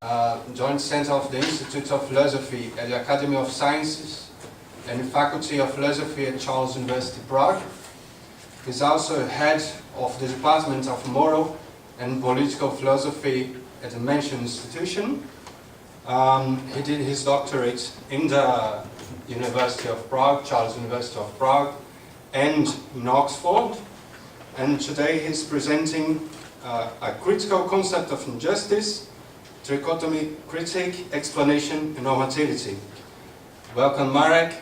Joint Center of the Institute of Philosophy at the Academy of Sciences and the Faculty of Philosophy at Charles University Prague. He's also head of the Department of Moral and Political Philosophy at the mentioned institution. He did his doctorate in the University of Prague, Charles University of Prague, and in Oxford. And today he's presenting a critical concept of injustice, trichotomy, critique, explanation, and normativity. Welcome, Marek,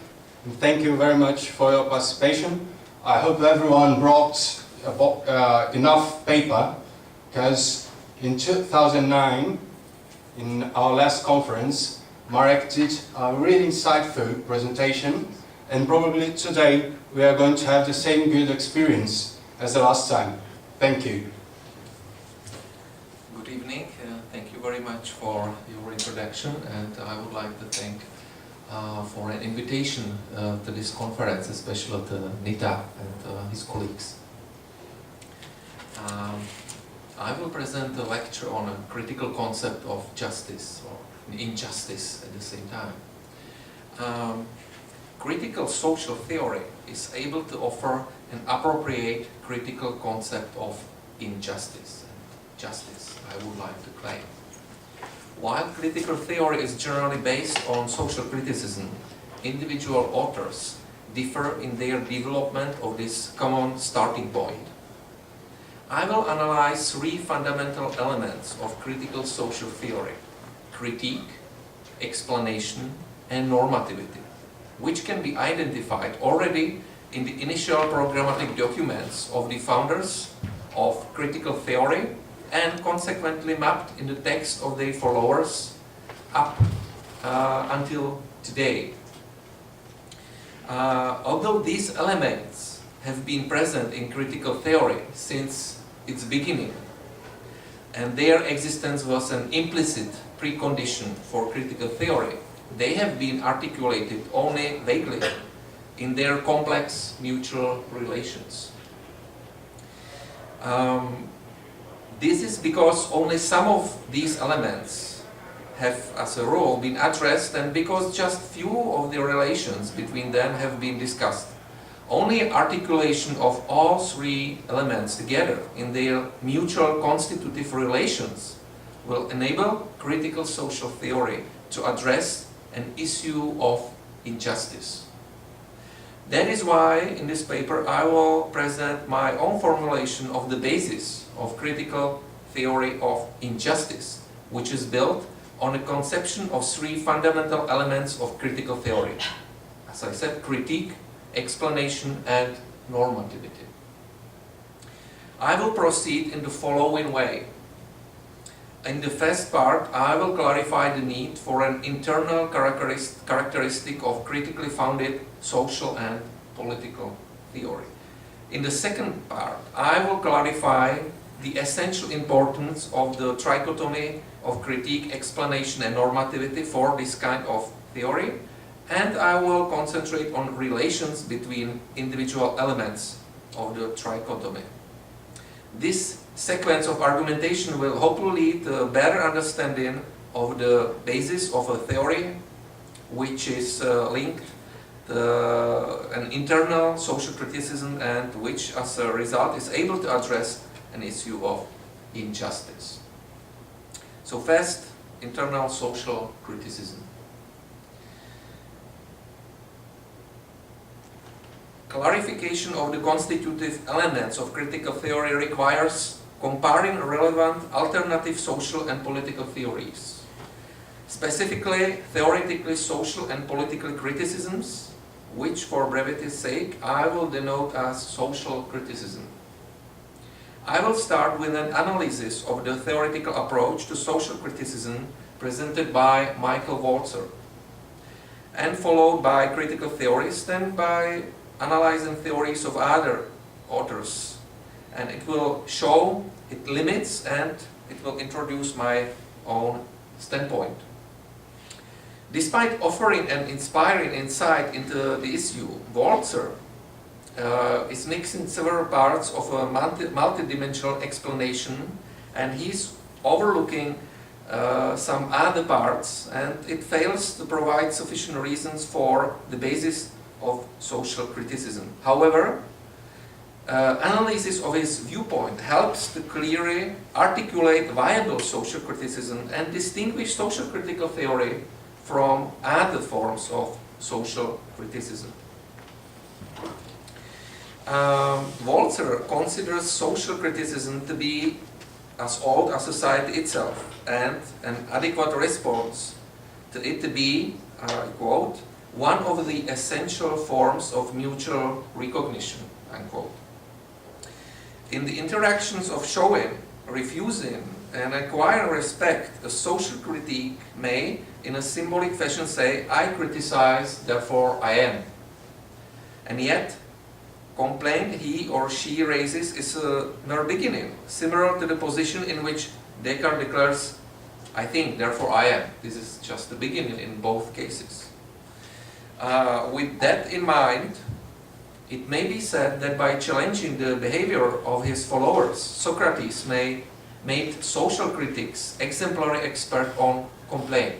and thank you very much for your participation. I hope everyone brought enough paper, because in 2009, in our last conference, Marek did a really insightful presentation, and probably today we are going to have the same good experience as the last time. Thank you. Good evening. Thank you very much for your introduction, and I would like to thank for an invitation to this conference, especially to Nita and his colleagues. I will present a lecture on a critical concept of justice, or injustice at the same time. Critical social theory is able to offer an appropriate critical concept of injustice and justice, I would like to claim. While critical theory is generally based on social criticism, individual authors differ in their development of this common starting point. I will analyze three fundamental elements of critical social theory: critique, explanation, and normativity, which can be identified already in the initial programmatic documents of the founders of critical theory and consequently mapped in the text of their followers up until today. Although these elements have been present in critical theory since its beginning, and their existence was an implicit precondition for critical theory, they have been articulated only vaguely in their complex mutual relations. This is because only some of these elements have, as a rule, been addressed, and because just few of the relations between them have been discussed. Only articulation of all three elements together in their mutual constitutive relations will enable critical social theory to address an issue of injustice. That is why in this paper I will present my own formulation of the basis of critical theory of injustice, which is built on a conception of three fundamental elements of critical theory. As I said, critique, explanation, and normativity. I will proceed in the following way. In the first part, I will clarify the need for an internal characteristic of critically founded social and political theory. In the second part, I will clarify the essential importance of the trichotomy of critique, explanation, and normativity for this kind of theory, and I will concentrate on relations between individual elements of the trichotomy. This sequence of argumentation will hopefully lead to a better understanding of the basis of a theory which is linked to an internal social criticism and which as a result is able to address an issue of injustice. So first, internal social criticism. Clarification of the constitutive elements of critical theory requires comparing relevant alternative social and political theories. Specifically, theoretically social and political criticisms, which for brevity's sake I will denote as social criticism. I will start with an analysis of the theoretical approach to social criticism presented by Michael Walzer, and followed by critical theorists and by analyzing theories of other authors, and it will show its limits and it will introduce my own standpoint. Despite offering an inspiring insight into the issue, Walzer is mixing several parts of a multidimensional explanation, and he's overlooking some other parts, and it fails to provide sufficient reasons for the basis of social criticism. However, analysis of his viewpoint helps to clearly articulate viable social criticism and distinguish social critical theory from other forms of social criticism. Walzer considers social criticism to be as old as society itself, and an adequate response to it to be, I quote, one of the essential forms of mutual recognition, unquote. In the interactions of showing, refusing, and acquiring respect, a social critique may, in a symbolic fashion, say, I criticize, therefore I am. And yet, complaint he or she raises is a mere beginning, similar to the position in which Descartes declares, I think, therefore I am. This is just the beginning in both cases. With that in mind, it may be said that by challenging the behavior of his followers, Socrates made social critics exemplary expert on complaint.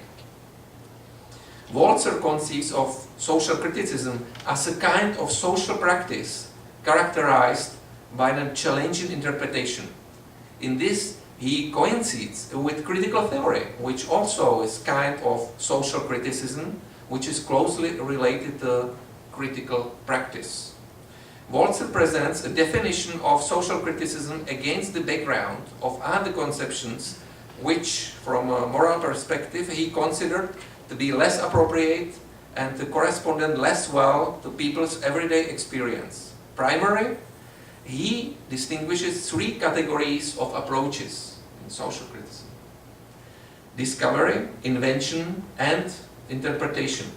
Walzer conceives of social criticism as a kind of social practice characterized by a challenging interpretation. In this, he coincides with critical theory, which also is kind of social criticism, which is closely related to critical practice. Walzer presents a definition of social criticism against the background of other conceptions which, from a moral perspective, he considered to be less appropriate and to correspond less well to people's everyday experience. Primarily, he distinguishes three categories of approaches in social criticism: discovery, invention, and interpretation.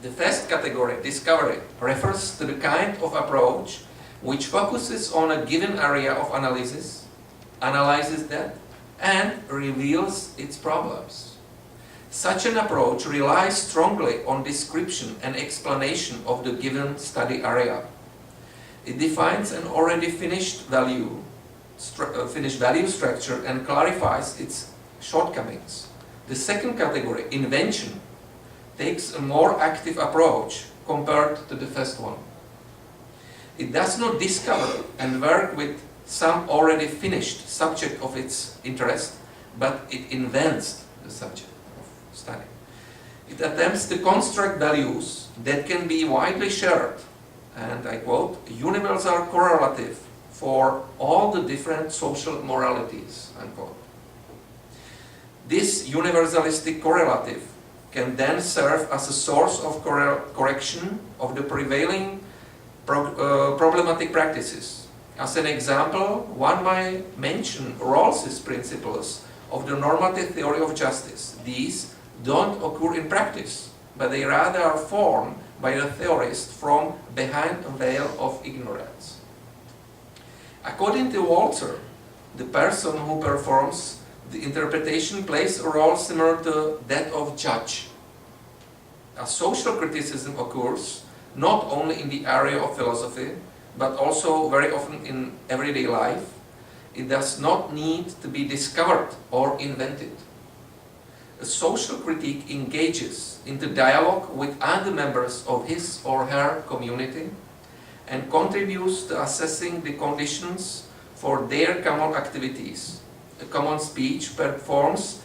The first category, discovery, refers to the kind of approach which focuses on a given area of analysis, analyzes that, and reveals its problems. Such an approach relies strongly on description and explanation of the given study area. It defines an already finished value structure and clarifies its shortcomings. The second category, invention, takes a more active approach compared to the first one. It does not discover and work with some already finished subject of its interest, but it invents the subject of study. It attempts to construct values that can be widely shared, and I quote, universal correlative for all the different social moralities, unquote. This universalistic correlative can then serve as a source of correction of the prevailing problematic practices. As an example, one might mention Rawls's principles of the normative theory of justice. These don't occur in practice, but they rather are formed by the theorist from behind a veil of ignorance. According to Walzer, the person who performs the interpretation plays a role similar to that of judge. A social criticism occurs not only in the area of philosophy, but also very often in everyday life. It does not need to be discovered or invented. A social critique engages into dialogue with other members of his or her community and contributes to assessing the conditions for their common activities. A common speech performs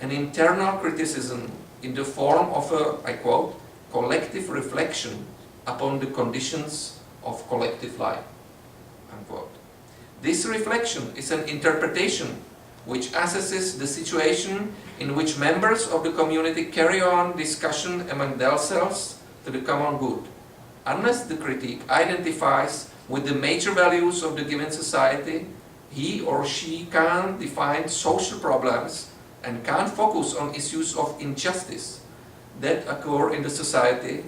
an internal criticism in the form of a, I quote, collective reflection upon the conditions of collective life, unquote. This reflection is an interpretation which assesses the situation in which members of the community carry on discussion among themselves to the common good. Unless the critique identifies with the major values of the given society, he or she can't define social problems and can't focus on issues of injustice that occur in the society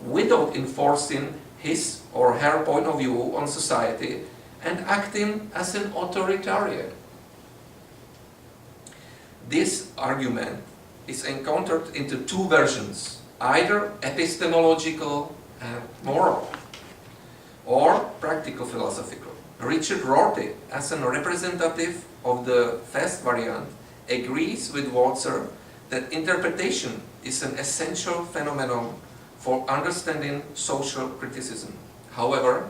without enforcing his or her point of view on society and acting as an authoritarian. This argument is encountered into two versions, either epistemological and moral, or practical philosophical. Richard Rorty, as a representative of the first variant, agrees with Walzer that interpretation is an essential phenomenon for understanding social criticism. However,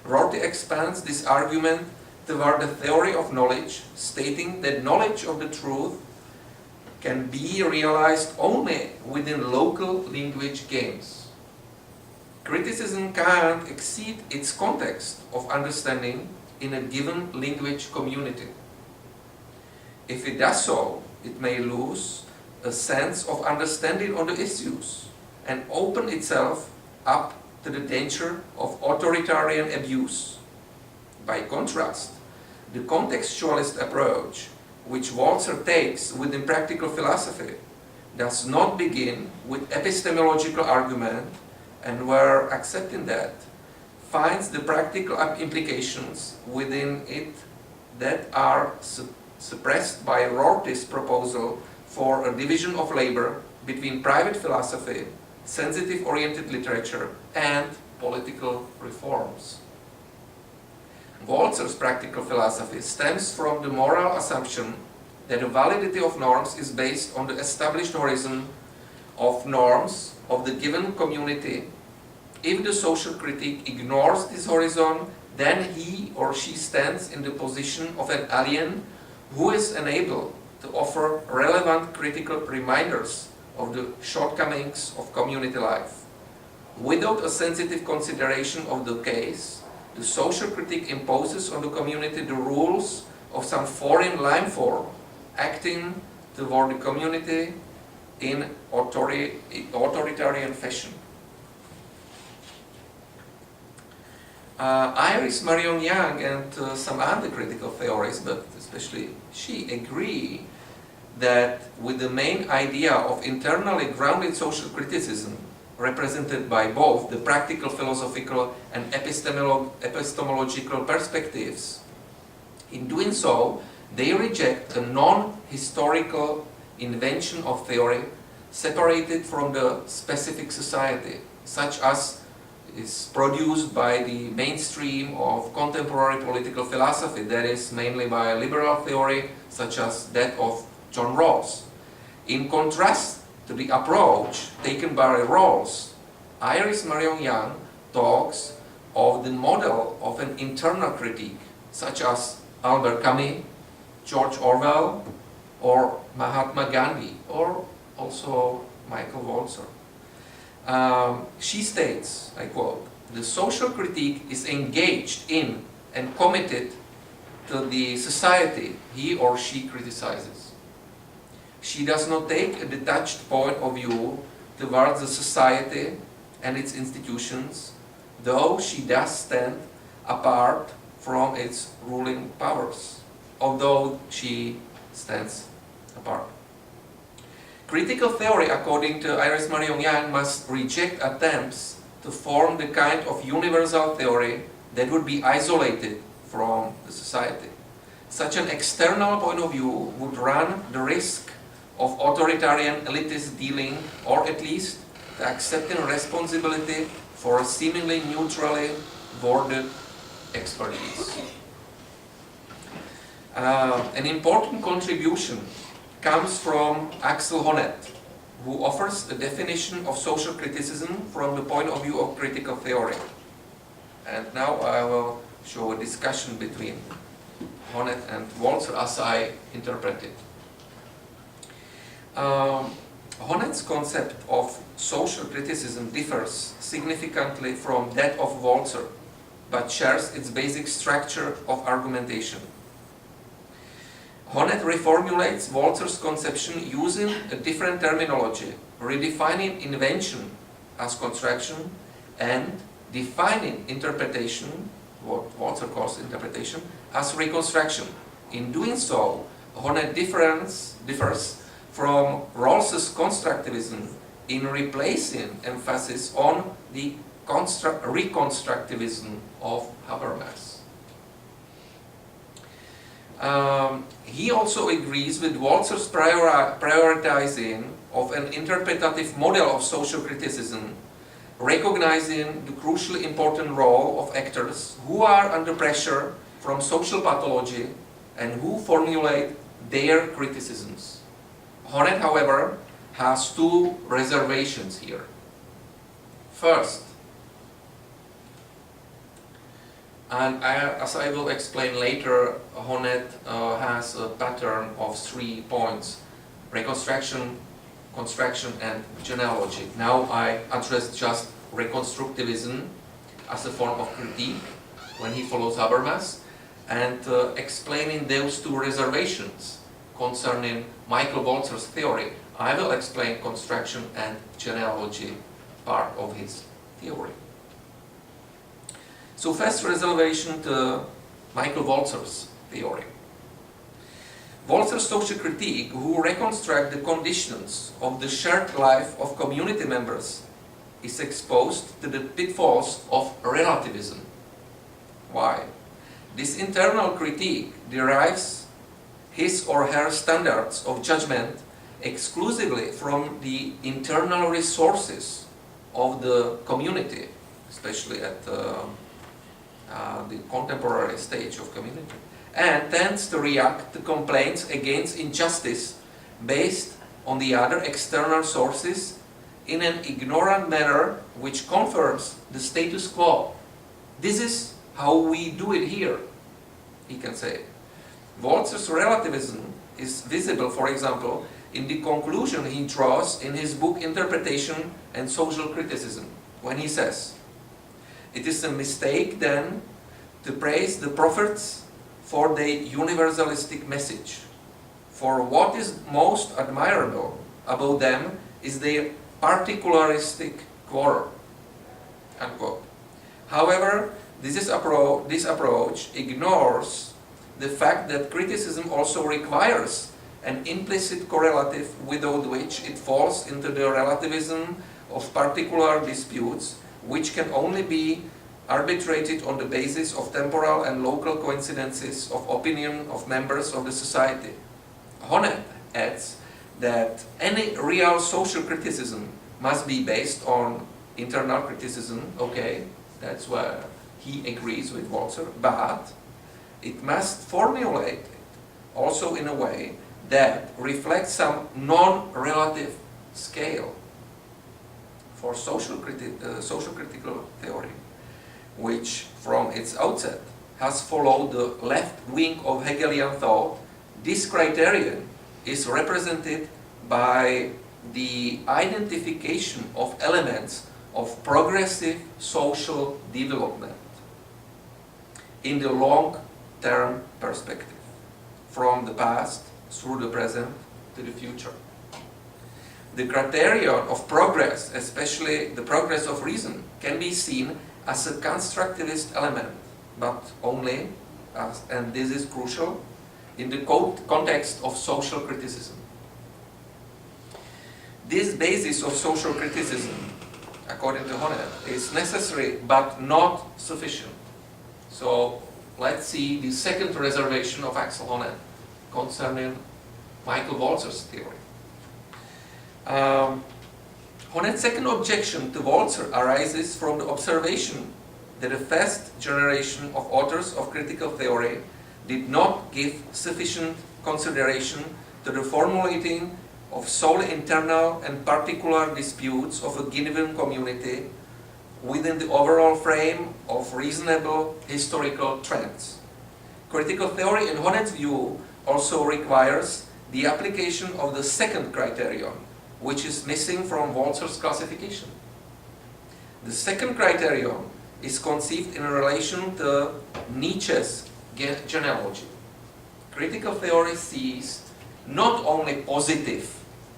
Rorty expands this argument toward the theory of knowledge, stating that knowledge of the truth can be realized only within local language games. Criticism can't exceed its context of understanding in a given language community. If it does so, it may lose a sense of understanding on the issues and open itself up to the danger of authoritarian abuse. By contrast, the contextualist approach, which Walzer takes within practical philosophy, does not begin with epistemological argument, and where accepting that finds the practical implications within it that are suppressed by Rorty's proposal for a division of labor between private philosophy, sensitive-oriented literature, and political reforms. Walzer's practical philosophy stems from the moral assumption that the validity of norms is based on the established horizon of norms of the given community. If the social critic ignores this horizon, then he or she stands in the position of an alien who is unable to offer relevant critical reminders of the shortcomings of community life. Without a sensitive consideration of the case, the social critic imposes on the community the rules of some foreign landform, acting toward the community in authoritarian fashion. Iris Marion Young and some other critical theorists, but especially she, agree that with the main idea of internally grounded social criticism, represented by both the practical, philosophical, and epistemological perspectives, in doing so, they reject a non-historical invention of theory separated from the specific society, such as is produced by the mainstream of contemporary political philosophy, that is mainly by liberal theory, such as that of John Rawls. In contrast to the approach taken by Rawls, Iris Marion Young talks of the model of an internal critique, such as Albert Camus, George Orwell, or Mahatma Gandhi, or also Michael Walzer. She states, I quote, "The social critique is engaged in and committed to the society he or she criticizes. She does not take a detached point of view towards the society and its institutions, though she does stand apart from its ruling powers, although she stands apart." Critical theory, according to Iris Marion Young, must reject attempts to form the kind of universal theory that would be isolated from the society. Such an external point of view would run the risk of authoritarian elitist dealing, or at least the accepting responsibility for a seemingly neutrally worded expertise. An important contribution comes from Axel Honneth, who offers a definition of social criticism from the point of view of critical theory. And now I will show a discussion between Honneth and Walzer as I interpret it. Honneth's concept of social criticism differs significantly from that of Walzer, but shares its basic structure of argumentation. Honneth reformulates Walzer's conception using a different terminology, redefining invention as construction and defining interpretation, what Walzer calls interpretation, as reconstruction. In doing so, Honneth differs from Rawls's constructivism in replacing emphasis on the reconstructivism of Habermas. He also agrees with Walzer's prioritizing of an interpretative model of social criticism, recognizing the crucially important role of actors who are under pressure from social pathology and who formulate their criticisms. Honneth, however, has two reservations here. First, and as I will explain later, Honneth has a pattern of 3 points: reconstruction, construction, and genealogy. Now I address just reconstructivism as a form of critique when he follows Habermas, and explaining those two reservations concerning Michael Walzer's theory. I will explain construction and genealogy part of his theory. So first reservation to Michael Walzer's theory. Walzer's social critique, who reconstruct the conditions of the shared life of community members, is exposed to the pitfalls of relativism. Why? This internal critique derives his or her standards of judgment exclusively from the internal resources of the community, especially at the contemporary stage of community, and tends to react to complaints against injustice based on the other external sources in an ignorant manner which confirms the status quo. This is how we do it here, he can say. Walzer's relativism is visible, for example, in the conclusion he draws in his book Interpretation and Social Criticism, when he says, "It is a mistake then to praise the prophets for their universalistic message. For what is most admirable about them is their particularistic quarrel." Unquote. However, this approach ignores the fact that criticism also requires an implicit correlative without which it falls into the relativism of particular disputes, which can only be arbitrated on the basis of temporal and local coincidences of opinion of members of the society. Honneth adds that any real social criticism must be based on internal criticism. Okay, that's where he agrees with Walzer, but it must formulate it also in a way that reflects some non-relative scale for social critical theory, which from its outset has followed the left wing of Hegelian thought. This criterion is represented by the identification of elements of progressive social development in the long-term perspective, from the past through the present to the future. The criterion of progress, especially the progress of reason, can be seen as a constructivist element, but only, and this is crucial, in the context of social criticism. This basis of social criticism, according to Honneth, is necessary but not sufficient. So let's see the second reservation of Axel Honneth concerning Michael Walzer's theory. Honneth's second objection to Walzer arises from the observation that the first generation of authors of critical theory did not give sufficient consideration to the formulating of solely internal and particular disputes of a given community within the overall frame of reasonable historical trends. Critical theory, in Honneth's view, also requires the application of the second criterion, which is missing from Walzer's classification. The second criterion is conceived in relation to Nietzsche's genealogy. Critical theory sees not only positive,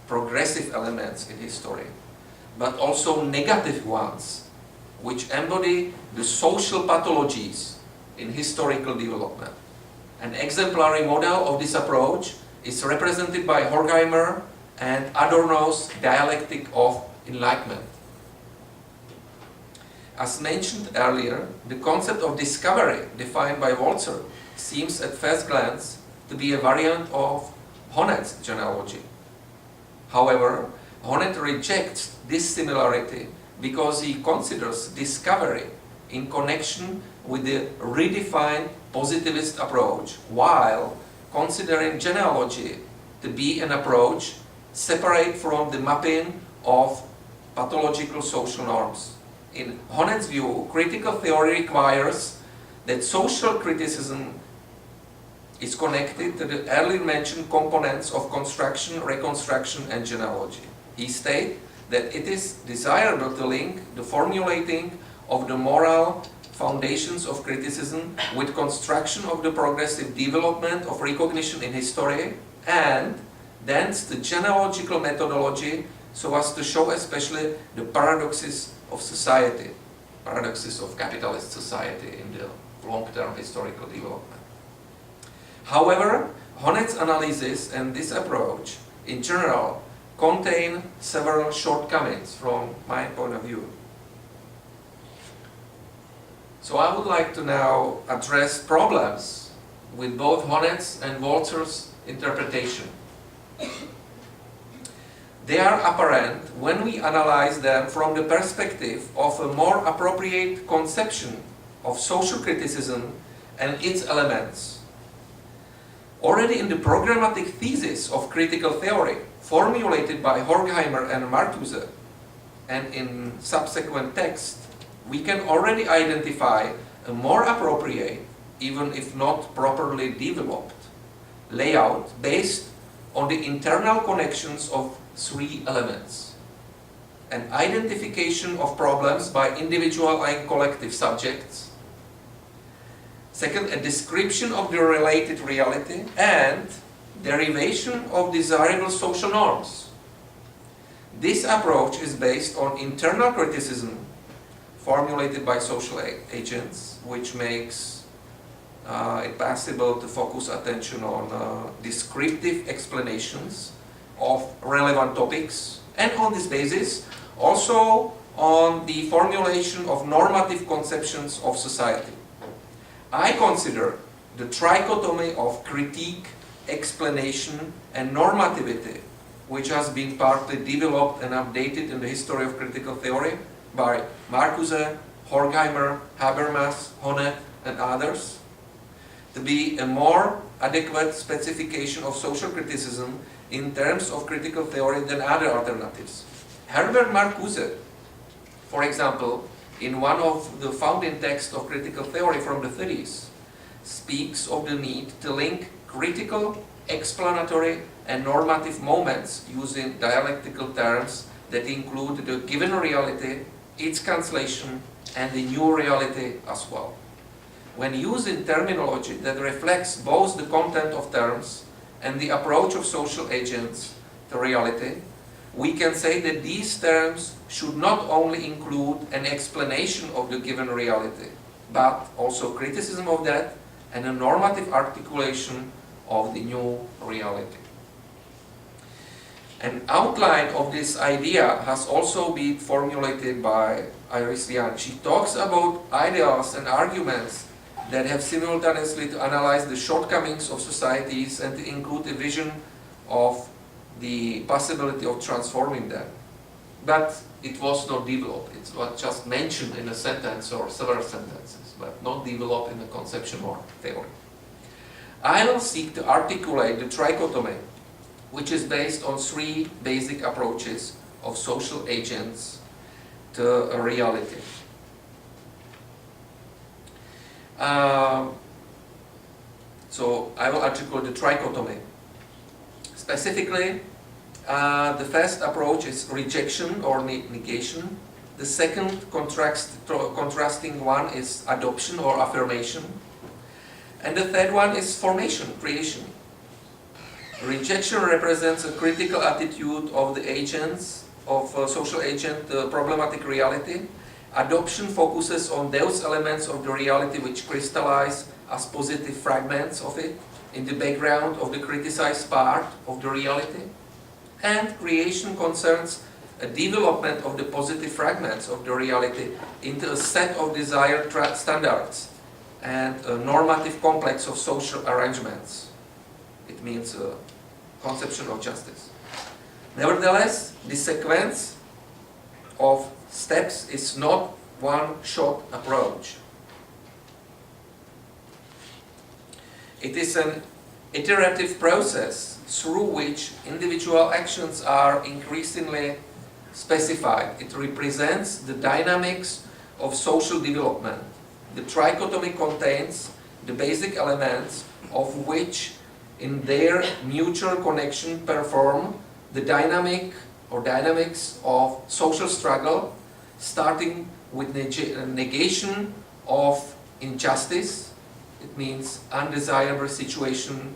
progressive elements in history, but also negative ones, which embody the social pathologies in historical development. An exemplary model of this approach is represented by Horkheimer and Adorno's dialectic of enlightenment. As mentioned earlier, the concept of discovery defined by Walzer seems at first glance to be a variant of Honneth's genealogy. However, Honneth rejects this similarity because he considers discovery in connection with the redefined positivist approach, while considering genealogy to be an approach separate from the mapping of pathological social norms. In Honet's view, critical theory requires that social criticism is connected to the earlier mentioned components of construction, reconstruction, and genealogy. He states that it is desirable to link the formulating of the moral foundations of criticism with construction of the progressive development of recognition in history, and thence the genealogical methodology so as to show especially the paradoxes of society, paradoxes of capitalist society in the long-term historical development. However, Honet's analysis and this approach in general contain several shortcomings from my point of view. So I would like to now address problems with both Honet's and Walzer's interpretation. They are apparent when we analyze them from the perspective of a more appropriate conception of social criticism and its elements. Already in the programmatic thesis of critical theory, formulated by Horkheimer and Marcuse, and in subsequent texts, we can already identify a more appropriate, even if not properly developed, layout based on the internal connections of three elements: an identification of problems by individual and collective subjects, second, a description of the related reality, and derivation of desirable social norms. This approach is based on internal criticism formulated by social agents, which makes it possible to focus attention on descriptive explanations of relevant topics, and on this basis also on the formulation of normative conceptions of society. I consider the trichotomy of critique, explanation, and normativity, which has been partly developed and updated in the history of critical theory by Marcuse, Horkheimer, Habermas, Honet, and others, to be a more adequate specification of social criticism in terms of critical theory than other alternatives. Herbert Marcuse, for example, in one of the founding texts of critical theory from the 30s, speaks of the need to link critical, explanatory, and normative moments using dialectical terms that include the given reality, its cancellation, and the new reality as well. When using terminology that reflects both the content of terms and the approach of social agents to reality, we can say that these terms should not only include an explanation of the given reality, but also criticism of that and a normative articulation of the new reality. An outline of this idea has also been formulated by Iris Young. She talks about ideas and arguments that have simultaneously to analyze the shortcomings of societies and to include a vision of the possibility of transforming them. But it was not developed. It was just mentioned in a sentence or several sentences, but not developed in the conception or theory. I will seek to articulate the trichotomy, which is based on three basic approaches of social agents to a reality. So I will articulate the trichotomy. Specifically, the first approach is rejection or negation. The second contrasting one is adoption or affirmation. And the third one is formation, creation. Rejection represents a critical attitude of the agents, of a social agent, to problematic reality. Adoption focuses on those elements of the reality which crystallize as positive fragments of it in the background of the criticized part of the reality. And creation concerns a development of the positive fragments of the reality into a set of desired standards and a normative complex of social arrangements. It means a conception of justice. Nevertheless, this sequence of steps is not one-shot approach. It is an iterative process through which individual actions are increasingly specified. It represents the dynamics of social development. The trichotomy contains the basic elements of which in their mutual connection perform the dynamics of social struggle, starting with negation of injustice. It means undesirable situation,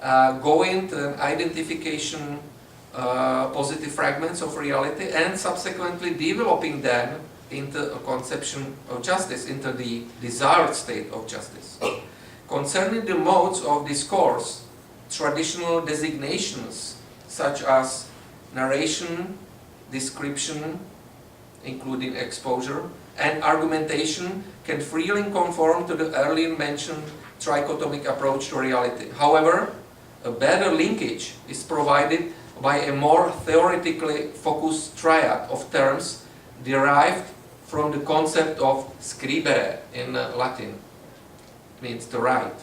going to an identification positive fragments of reality, and subsequently developing them into a conception of justice, into the desired state of justice. Concerning the modes of discourse, traditional designations such as narration, description, including exposure, and argumentation can freely conform to the earlier mentioned trichotomic approach to reality. However, a better linkage is provided by a more theoretically focused triad of terms derived from the concept of scribere in Latin, means to write.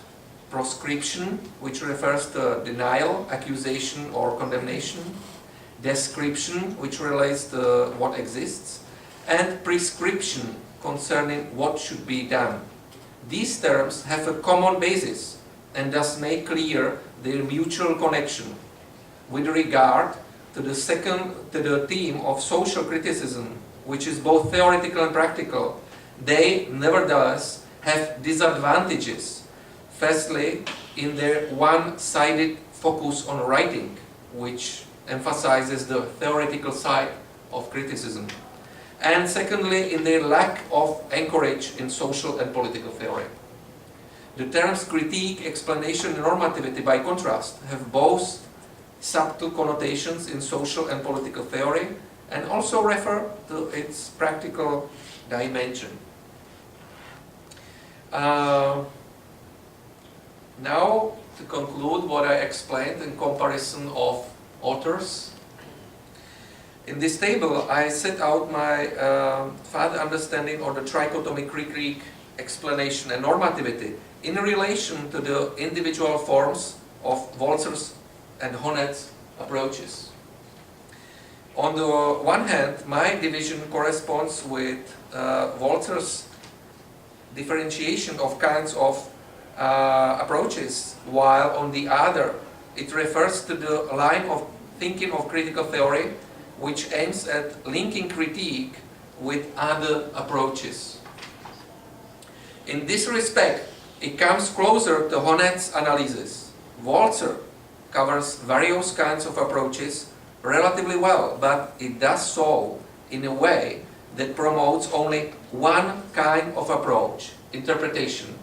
Proscription, which refers to denial, accusation, or condemnation. Description, which relates to what exists. And prescription, concerning what should be done. These terms have a common basis and thus make clear their mutual connection. With regard to the theme of social criticism, which is both theoretical and practical, they nevertheless have disadvantages. Firstly, in their one-sided focus on writing, which emphasizes the theoretical side of criticism. And secondly, in their lack of anchorage in social and political theory. The terms critique, explanation, and normativity, by contrast, have both subtle connotations in social and political theory, and also refer to its practical dimension. Now, to conclude what I explained in comparison of authors. In this table, I set out my further understanding of the trichotomy critique, explanation, and normativity in relation to the individual forms of Walzer's and Honet's approaches. On the one hand, my division corresponds with Walzer's differentiation of kinds of approaches, while on the other, it refers to the line of thinking of critical theory which aims at linking critique with other approaches. In this respect, it comes closer to Honet's analysis. Walzer covers various kinds of approaches relatively well, but it does so in a way that promotes only one kind of approach, interpretation,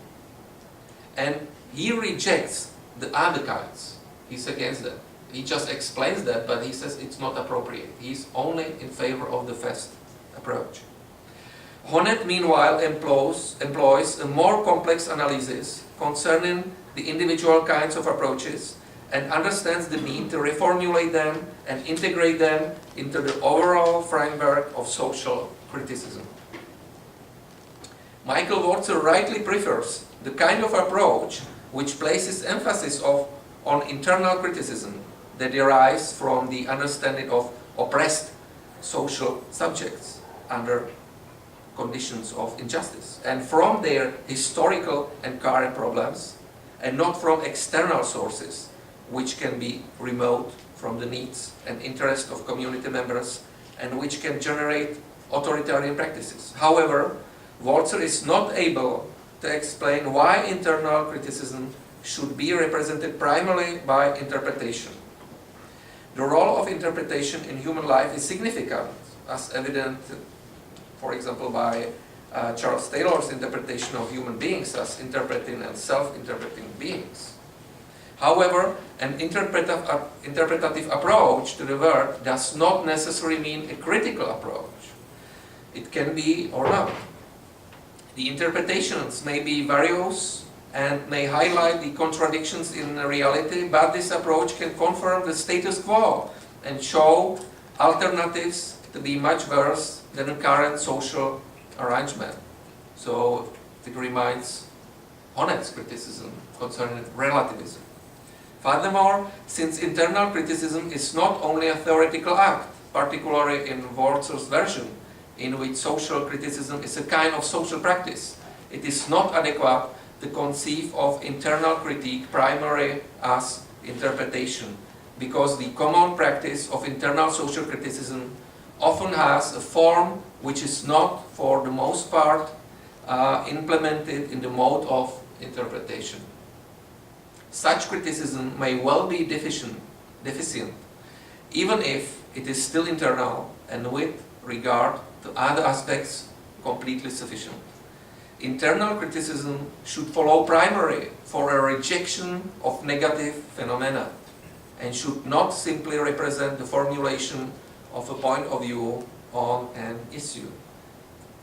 and he rejects the other kinds. He's against that. He just explains that, but he says it's not appropriate. He's only in favor of the first approach. Honet, meanwhile, employs a more complex analysis concerning the individual kinds of approaches and understands the need to reformulate them and integrate them into the overall framework of social criticism. Michael Walzer rightly prefers the kind of approach which places emphasis on internal criticism that derives from the understanding of oppressed social subjects under conditions of injustice and from their historical and current problems, and not from external sources which can be remote from the needs and interests of community members and which can generate authoritarian practices. However, Walzer is not able to explain why internal criticism should be represented primarily by interpretation. The role of interpretation in human life is significant, as evident, for example, by Charles Taylor's interpretation of human beings as interpreting and self-interpreting beings. However, an interpretative approach to the world does not necessarily mean a critical approach. It can be or not. The interpretations may be various and may highlight the contradictions in reality, but this approach can confirm the status quo and show alternatives to be much worse than the current social arrangement. So it reminds Honet's criticism concerning relativism. Furthermore, since internal criticism is not only a theoretical act, particularly in Walzer's version, in which social criticism is a kind of social practice, it is not adequate to conceive of internal critique primarily as interpretation, because the common practice of internal social criticism often has a form which is not, for the most part, implemented in the mode of interpretation. Such criticism may well be deficient, even if it is still internal and with regard to other aspects completely sufficient. Internal criticism should follow primarily for a rejection of negative phenomena and should not simply represent the formulation of a point of view on an issue.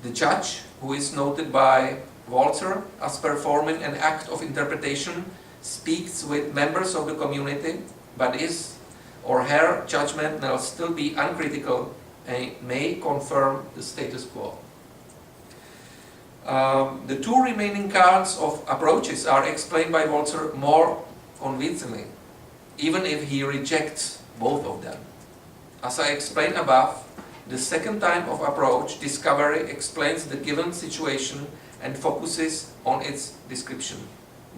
The judge, who is noted by Walzer as performing an act of interpretation, speaks with members of the community, but his or her judgment may still be uncritical and may confirm the status quo. The two remaining kinds of approaches are explained by Walzer more convincingly, even if he rejects both of them. As I explained above, the second type of approach, discovery, explains the given situation and focuses on its description.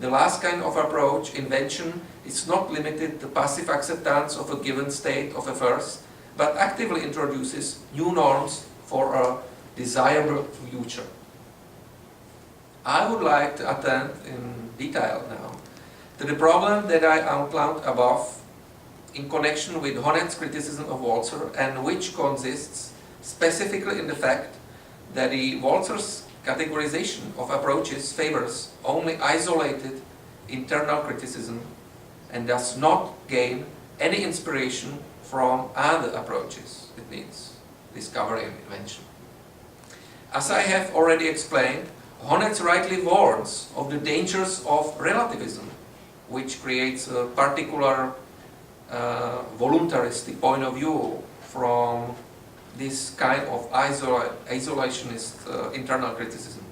The last kind of approach, invention, is not limited to passive acceptance of a given state of affairs, but actively introduces new norms for a desirable future. I would like to attend in detail now to the problem that I outlined above in connection with Honet's criticism of Walzer, and which consists specifically in the fact that the Walzer's categorization of approaches favors only isolated internal criticism and does not gain any inspiration from other approaches. It means discovery and invention. As I have already explained, Honet rightly warns of the dangers of relativism, which creates a particular voluntaristic point of view from this kind of isolationist internal criticism.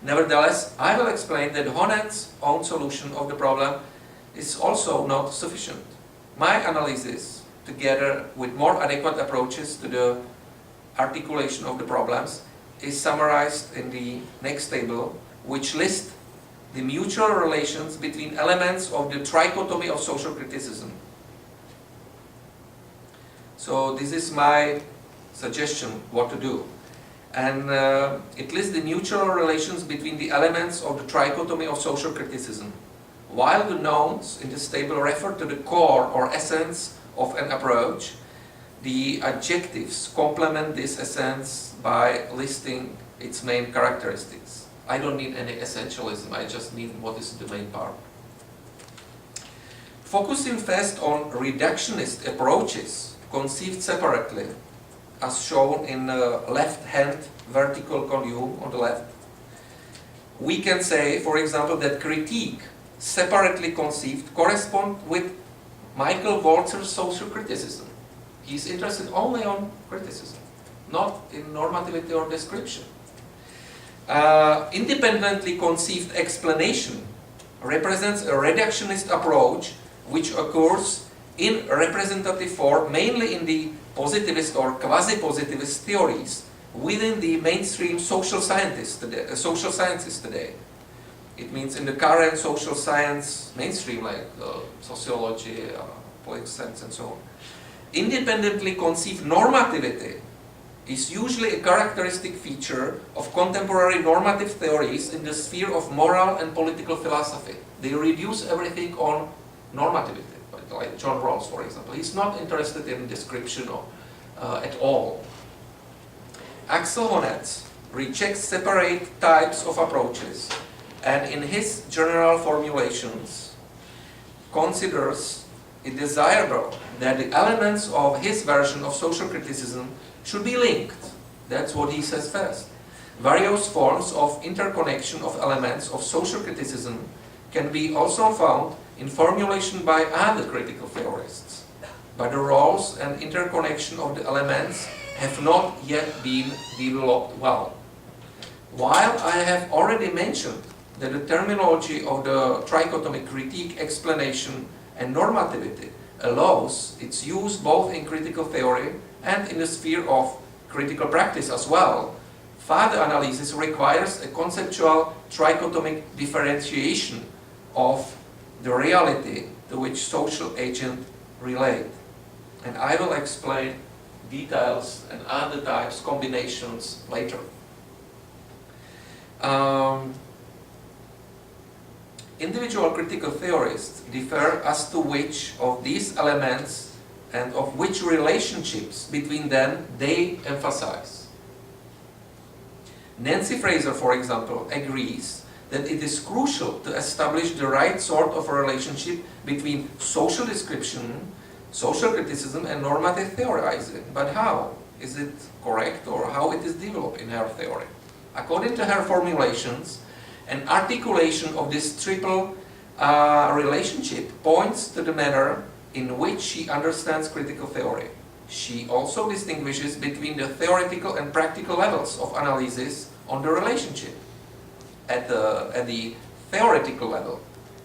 Nevertheless, I will explain that Honet's own solution of the problem is also not sufficient. My analysis, together with more adequate approaches to the articulation of the problems, is summarized in the next table, which lists the mutual relations between elements of the trichotomy of social criticism. So this is my suggestion what to do. And it lists the mutual relations between the elements of the trichotomy of social criticism. While the nouns in this table refer to the core or essence of an approach, the adjectives complement this essence by listing its main characteristics. I don't need any essentialism, I just need what is the main part. Focusing first on reductionist approaches conceived separately, as shown in the left-hand vertical column on the left, we can say, for example, that critique, separately conceived, corresponds with Michael Walzer's social criticism. He's interested only on criticism, not in normativity or description. Independently conceived explanation represents a reductionist approach which occurs in representative form mainly in the positivist or quasi-positivist theories within the mainstream social sciences today. It means in the current social science mainstream, like sociology, political science, and so on. Independently conceived normativity is usually a characteristic feature of contemporary normative theories in the sphere of moral and political philosophy. They reduce everything on normativity, like John Rawls, for example. He's not interested in description at all. Axel Honneth rejects separate types of approaches, and in his general formulations considers it desirable that the elements of his version of social criticism should be linked. That's what he says first. Various forms of interconnection of elements of social criticism can be also found in formulation by other critical theorists, but the roles and interconnection of the elements have not yet been developed well. While I have already mentioned that the terminology of the trichotomy critique explanation and normativity allows its use both in critical theory and in the sphere of critical practice as well, further analysis requires a conceptual trichotomic differentiation of the reality to which social agents relate. And I will explain details and other types, combinations later. Individual critical theorists differ as to which of these elements and of which relationships between them they emphasize. Nancy Fraser, for example, agrees that it is crucial to establish the right sort of a relationship between social description, social criticism, and normative theorizing. But how? Is it correct, or how it is developed in her theory? According to her formulations, an articulation of this triple relationship points to the manner in which she understands critical theory. She also distinguishes between the theoretical and practical levels of analysis on the relationship. At the theoretical level,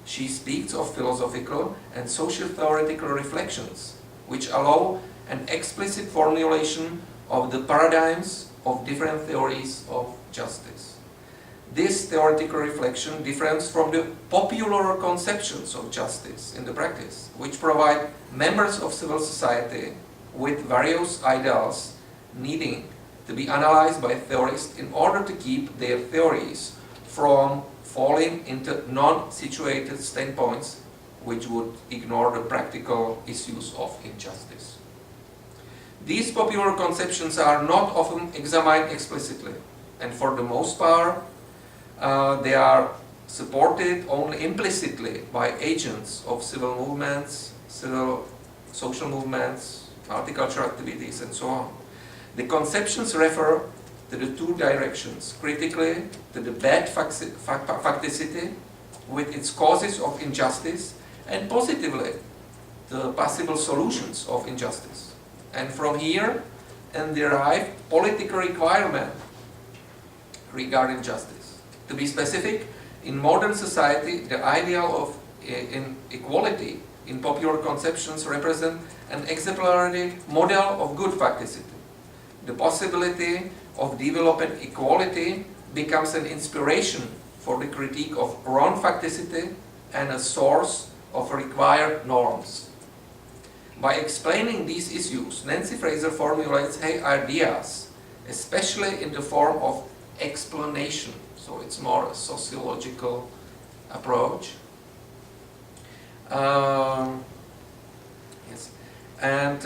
she speaks of philosophical and social theoretical reflections, which allow an explicit formulation of the paradigms of different theories of justice. This theoretical reflection differs from the popular conceptions of justice in the practice, which provide members of civil society with various ideals needing to be analyzed by theorists in order to keep their theories from falling into non-situated standpoints which would ignore the practical issues of injustice. These popular conceptions are not often examined explicitly, and for the most part, they are supported only implicitly by agents of civil movements, social movements, multicultural activities, and so on. The conceptions refer to the two directions: critically to the bad facticity with its causes of injustice, and positively the possible solutions of injustice. And from here and derive political requirement regarding justice. To be specific, in modern society, the ideal of equality in popular conceptions represent an exemplary model of good facticity. The possibility of developing equality becomes an inspiration for the critique of wrong facticity and a source of required norms. By explaining these issues, Nancy Fraser formulates her ideas, especially in the form of explanation. So it's more a sociological approach. Yes. And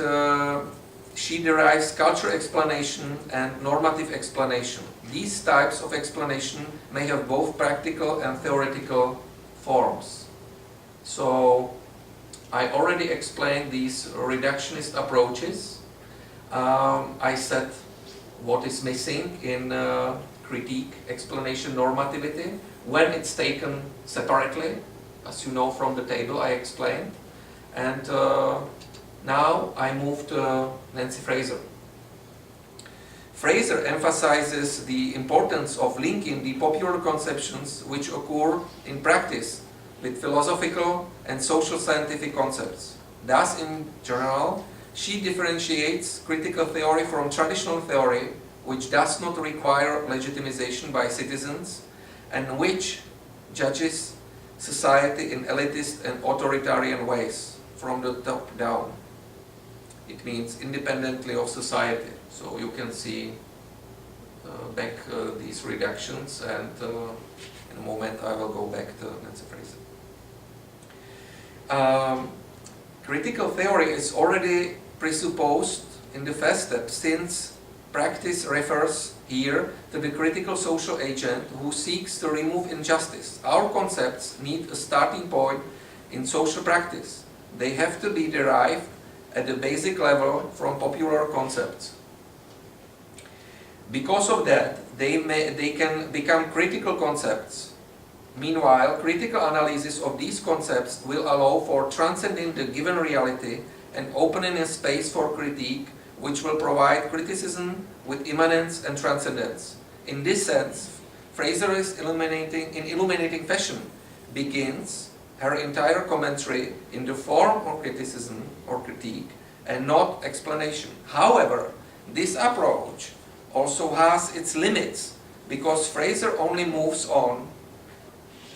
she derives cultural explanation and normative explanation. These types of explanation may have both practical and theoretical forms. So I already explained these reductionist approaches. I said what is missing in critique, explanation, normativity, when it's taken separately, as you know from the table I explained. And now I move to Nancy Fraser. Fraser emphasizes the importance of linking the popular conceptions which occur in practice with philosophical and social scientific concepts. Thus, in general, she differentiates critical theory from traditional theory, which does not require legitimization by citizens and which judges society in elitist and authoritarian ways from the top down. It means independently of society. So you can see back these reductions, and in a moment I will go back to Nancy Fraser. Critical theory is already presupposed in the first step, since practice refers here to the critical social agent who seeks to remove injustice. Our concepts need a starting point in social practice. They have to be derived at the basic level from popular concepts. Because of that, they can become critical concepts. Meanwhile, critical analysis of these concepts will allow for transcending the given reality and opening a space for critique, which will provide criticism with immanence and transcendence. In this sense, Fraser is illuminating fashion begins her entire commentary in the form of criticism or critique and not explanation. However, this approach also has its limits because Fraser only moves on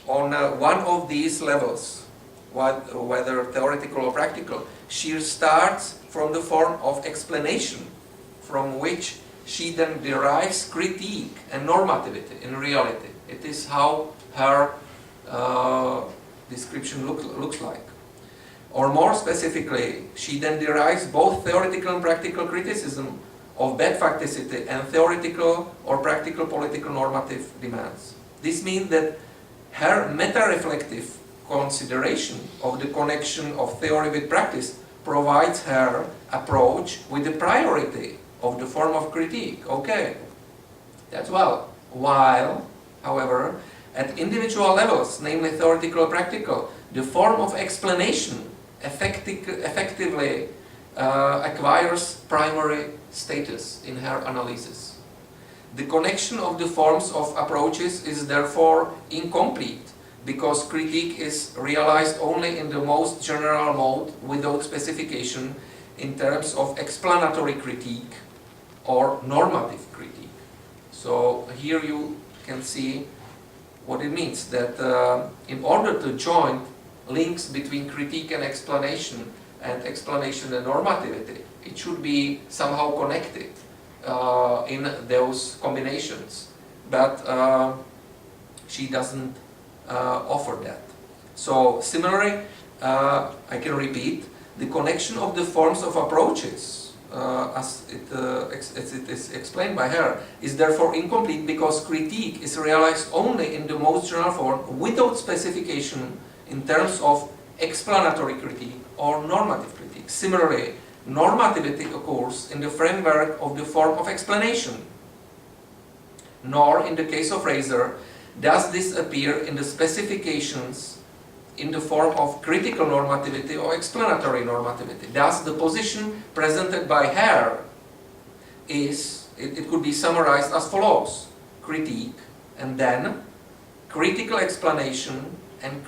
one of these levels, whether theoretical or practical. She starts from the form of explanation, from which she then derives critique and normativity in reality. It is how her description looks like. Or more specifically, she then derives both theoretical and practical criticism of bad facticity and theoretical or practical political normative demands. This means that her meta-reflective consideration of the connection of theory with practice provides her approach with the priority of the form of critique. Okay, that's well. While, however, at individual levels, namely theoretical or practical, the form of explanation effectively acquires primary status in her analysis. The connection of the forms of approaches is therefore incomplete because critique is realized only in the most general mode without specification in terms of explanatory critique or normative critique. So here you can see what it means, that in order to join links between critique and explanation and normativity, it should be somehow connected in those combinations, but she doesn't offer that. So similarly, I can repeat, the connection of the forms of approaches as it is explained by her is therefore incomplete because critique is realized only in the most general form without specification in terms of explanatory critique or normative critique. Similarly, normativity occurs in the framework of the form of explanation, nor in the case of Fraser does this appear in the specifications in the form of critical normativity or explanatory normativity. Thus, the position presented by her is, it could be summarized as follows: critique, and then critical explanation and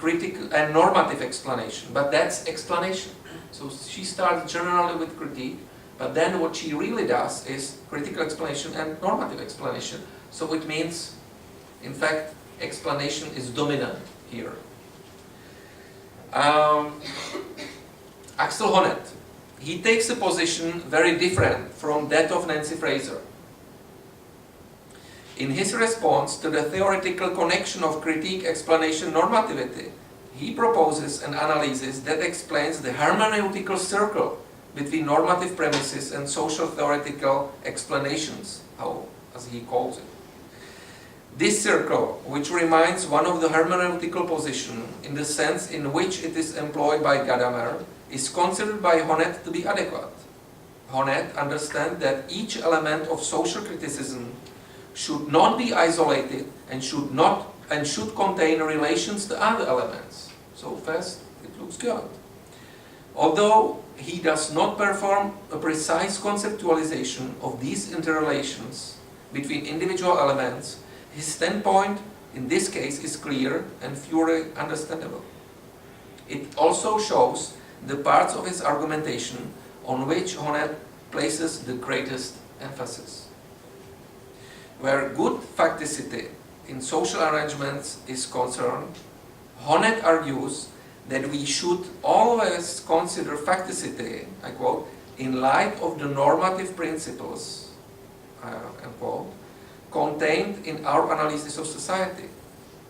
normative explanation. But that's explanation. So she starts generally with critique, but then what she really does is critical explanation and normative explanation. So it means, in fact, explanation is dominant here. Axel Honneth, he takes a position very different from that of Nancy Fraser. In his response to the theoretical connection of critique, explanation, normativity, he proposes an analysis that explains the hermeneutical circle between normative premises and social theoretical explanations, as he calls it. This circle, which reminds one of the hermeneutical position in the sense in which it is employed by Gadamer, is considered by Honneth to be adequate. Honneth understands that each element of social criticism should not be isolated and should contain relations to other elements. So first, it looks good. Although he does not perform a precise conceptualization of these interrelations between individual elements, his standpoint in this case is clear and fully understandable. It also shows the parts of his argumentation on which Honneth places the greatest emphasis. Where good facticity in social arrangements is concerned, Honneth argues that we should always consider facticity, I quote, in light of the normative principles, unquote, contained in our analysis of society.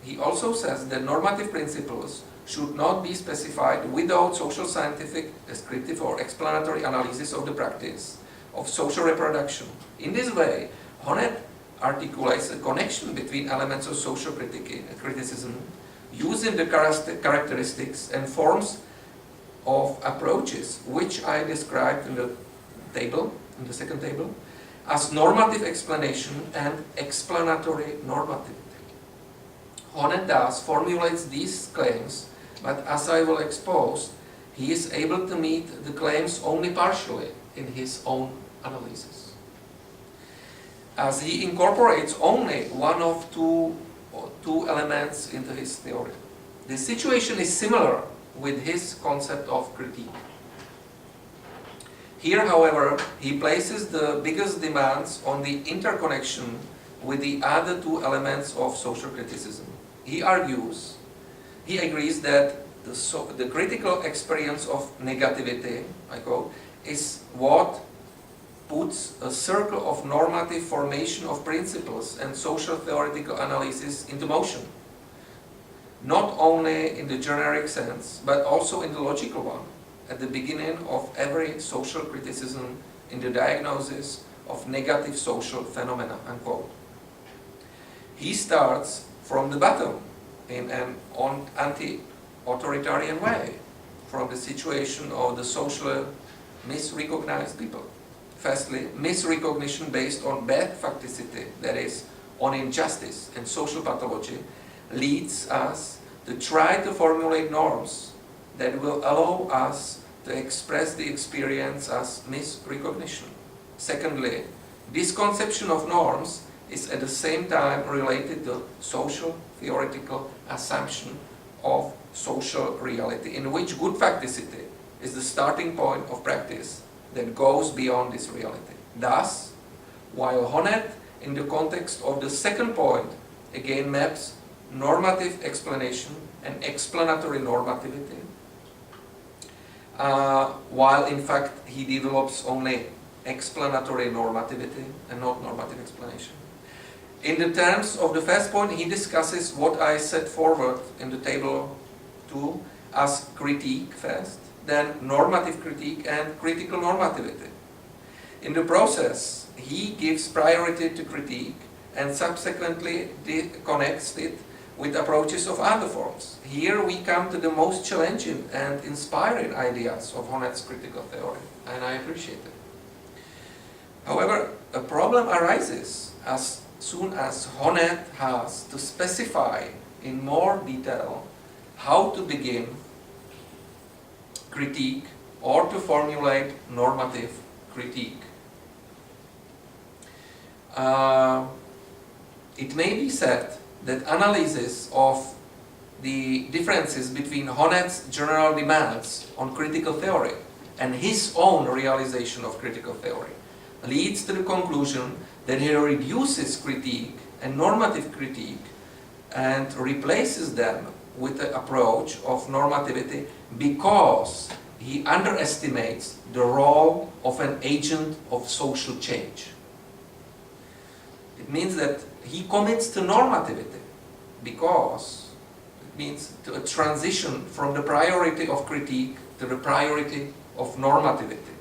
He also says that normative principles should not be specified without social, scientific, descriptive or explanatory analysis of the practice of social reproduction. In this way, Honneth articulates a connection between elements of social criticism using the characteristics and forms of approaches which I described in the table, in the second table, as normative explanation and explanatory normativity. Honneth thus formulates these claims, but as I will expose, he is able to meet the claims only partially in his own analysis, as he incorporates only one of two elements into his theory. The situation is similar with his concept of critique. Here, however, he places the biggest demands on the interconnection with the other two elements of social criticism. He agrees that the critical experience of negativity, I quote, is what puts a circle of normative formation of principles and social theoretical analysis into motion. Not only in the generic sense, but also in the logical one, at the beginning of every social criticism in the diagnosis of negative social phenomena, unquote. He starts from the bottom in an anti-authoritarian way, from the situation of the socially misrecognized people. Firstly, misrecognition based on bad facticity, that is, on injustice and social pathology, leads us to try to formulate norms that will allow us to express the experience as misrecognition. Secondly, this conception of norms is at the same time related to social theoretical assumption of social reality, in which good facticity is the starting point of practice that goes beyond this reality. Thus, while Honneth, in the context of the second point, again maps normative explanation and explanatory normativity, while in fact he develops only explanatory normativity and not normative explanation. In the terms of the first point, he discusses what I set forward in the table 2 as critique first, then normative critique and critical normativity. In the process, he gives priority to critique and subsequently connects it with approaches of other forms. Here we come to the most challenging and inspiring ideas of Honneth's critical theory, and I appreciate it. However, a problem arises as soon as Honneth has to specify in more detail how to begin critique or to formulate normative critique. It may be said that analysis of the differences between Honneth's general demands on critical theory and his own realization of critical theory leads to the conclusion that he reduces critique and normative critique and replaces them with the approach of normativity because he underestimates the role of an agent of social change. It means that he commits to normativity because it means to a transition from the priority of critique to the priority of normativity.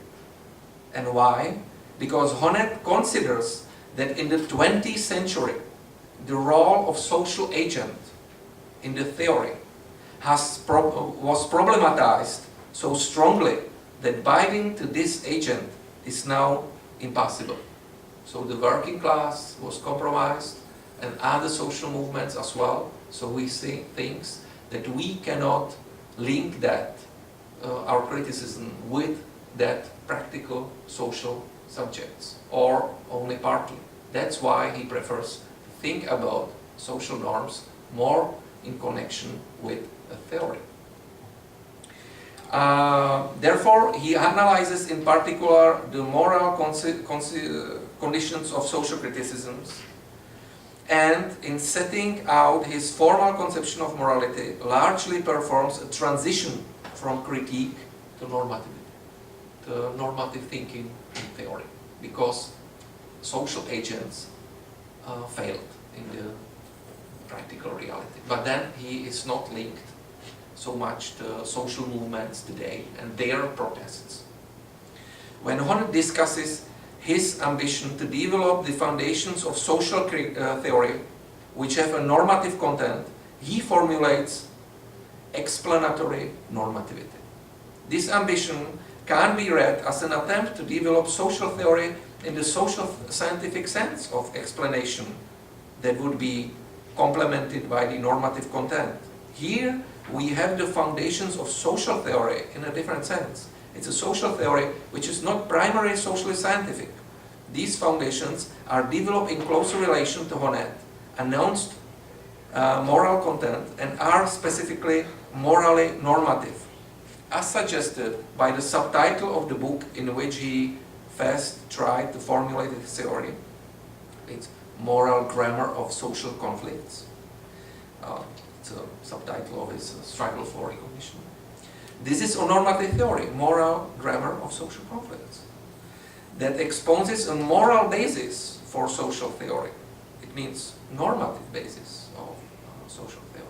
And why? Because Honneth considers that in the 20th century, the role of social agent in the theory was problematized so strongly that binding to this agent is now impossible. So the working class was compromised and other social movements as well. So we see things that we cannot link that, our criticism, with that practical social subjects, or only partly. That's why he prefers to think about social norms more in connection with a theory. Therefore, he analyzes in particular the moral conditions of social criticisms, and in setting out his formal conception of morality, largely performs a transition from critique to normativity, to normative thinking in theory, because social agents failed in the practical reality. But then he is not linked so much to social movements today and their protests. When Honneth discusses his ambition to develop the foundations of social theory, which have a normative content, he formulates explanatory normativity. This ambition can be read as an attempt to develop social theory in the social scientific sense of explanation that would be complemented by the normative content. Here we have the foundations of social theory in a different sense. It's a social theory which is not primarily socially scientific. These foundations are developed in closer relation to Honneth, announced moral content and are specifically morally normative, as suggested by the subtitle of the book in which he first tried to formulate his theory. It's Moral Grammar of Social Conflicts. It's a subtitle of his Struggle for Recognition. This is a normative theory, moral grammar of social conflicts, that exposes a moral basis for social theory. It means normative basis of social theory.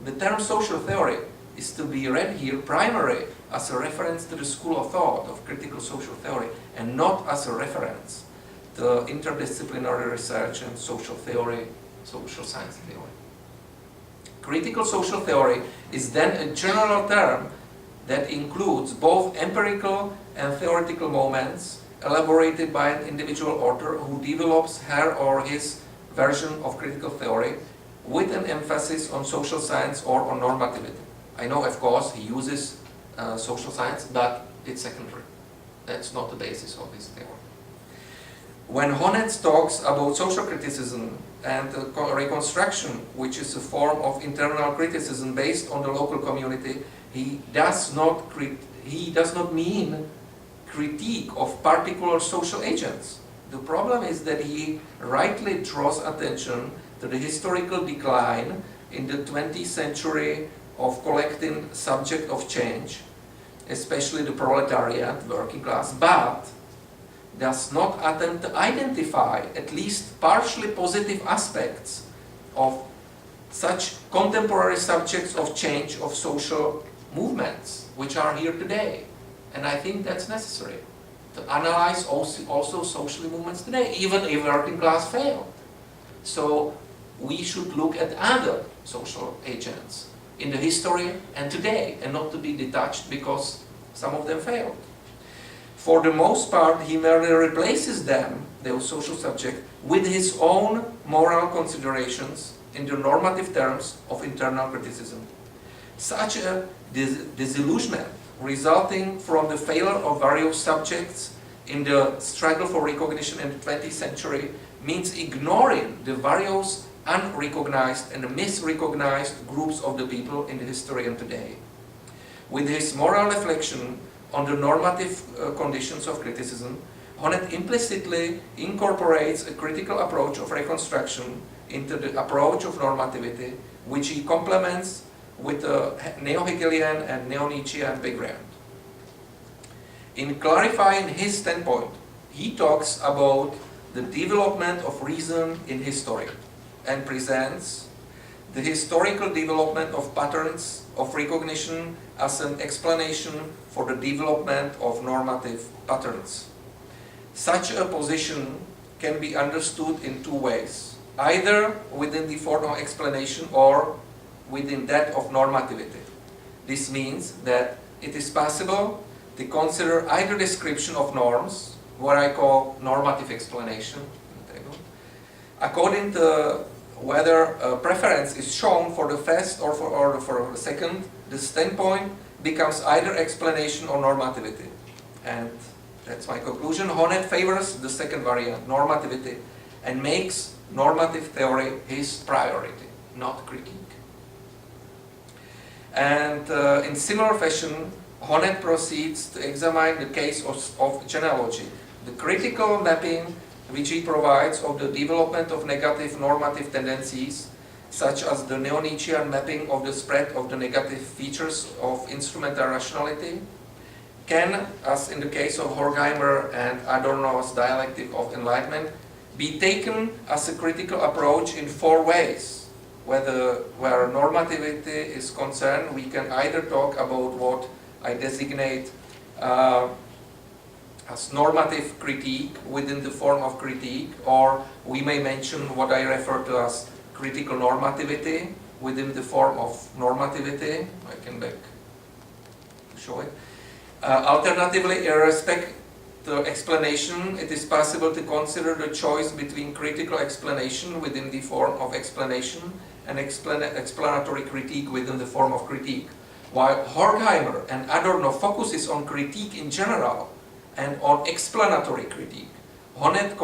The term social theory is to be read here primarily as a reference to the school of thought of critical social theory and not as a reference to interdisciplinary research and social theory, social science theory. Critical social theory is then a general term that includes both empirical and theoretical moments elaborated by an individual author who develops her or his version of critical theory with an emphasis on social science or on normativity. I know, of course, he uses social science, but it's secondary. That's not the basis of his theory. When Honeth talks about social criticism and reconstruction, which is a form of internal criticism based on the local community, he does not mean critique of particular social agents. The problem is that he rightly draws attention to the historical decline in the 20th century of collecting subject of change, especially the proletariat, working class, but does not attempt to identify at least partially positive aspects of such contemporary subjects of change of social movements, which are here today. And I think that's necessary, to analyze also social movements today, even if working class failed. So we should look at other social agents in the history and today, and not to be detached because some of them failed. For the most part, he merely replaces them, those social subjects, with his own moral considerations in the normative terms of internal criticism. Such a disillusionment resulting from the failure of various subjects in the struggle for recognition in the 20th century means ignoring the various unrecognized and misrecognized groups of the people in the history and today. With his moral reflection on the normative conditions of criticism, Honeth implicitly incorporates a critical approach of reconstruction into the approach of normativity, which he complements with a neo-Hegelian and neo-Nietzschean background. In clarifying his standpoint, he talks about the development of reason in history and presents the historical development of patterns of recognition as an explanation for the development of normative patterns. Such a position can be understood in two ways, either within the form of explanation or within that of normativity. This means that it is possible to consider either description of norms, what I call normative explanation, according to whether a preference is shown for the first or for the second. The standpoint becomes either explanation or normativity. And that's my conclusion. Honeth favors the second variant, normativity, and makes normative theory his priority, not critique. And in similar fashion, Honeth proceeds to examine the case of genealogy, the critical mapping which he provides of the development of negative normative tendencies, such as the neo-Nietzschean mapping of the spread of the negative features of instrumental rationality, can, as in the case of Horkheimer and Adorno's dialectic of enlightenment, be taken as a critical approach in four ways. Where normativity is concerned, we can either talk about what I designate as normative critique within the form of critique, or we may mention what I refer to as critical normativity within the form of normativity. I can back to show it. Alternatively, in respect to explanation, it is possible to consider the choice between critical explanation within the form of explanation and explanatory critique within the form of critique. While Horkheimer and Adorno focuses on critique in general and on explanatory critique, Honeth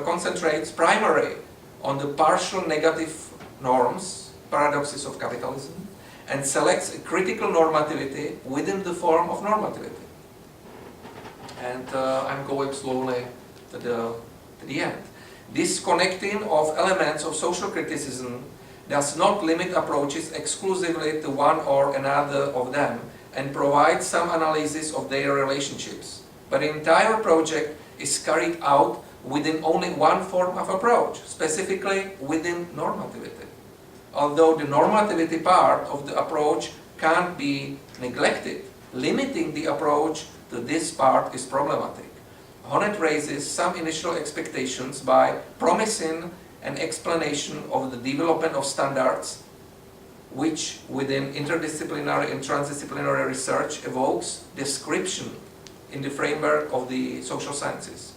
concentrates primarily on the partial negative norms, paradoxes of capitalism, and selects a critical normativity within the form of normativity. And I'm going slowly to the end. This connecting of elements of social criticism does not limit approaches exclusively to one or another of them and provides some analysis of their relationships. But the entire project is carried out within only one form of approach, specifically within normativity. Although the normativity part of the approach can't be neglected, limiting the approach to this part is problematic. Honneth raises some initial expectations by promising an explanation of the development of standards, which within interdisciplinary and transdisciplinary research evokes description in the framework of the social sciences.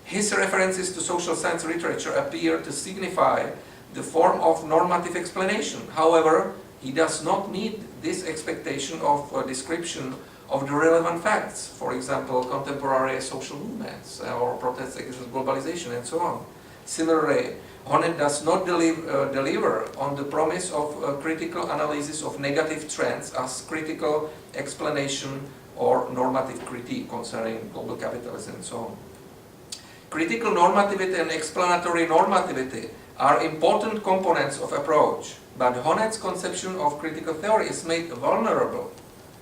His references to social science literature appear to signify the form of normative explanation. However, he does not meet this expectation of description of the relevant facts, for example, contemporary social movements or protests against globalization and so on. Similarly, Honneth does not deliver on the promise of critical analysis of negative trends as critical explanation or normative critique concerning global capitalism and so on. Critical normativity and explanatory normativity are important components of approach, but Honneth's conception of critical theory is made vulnerable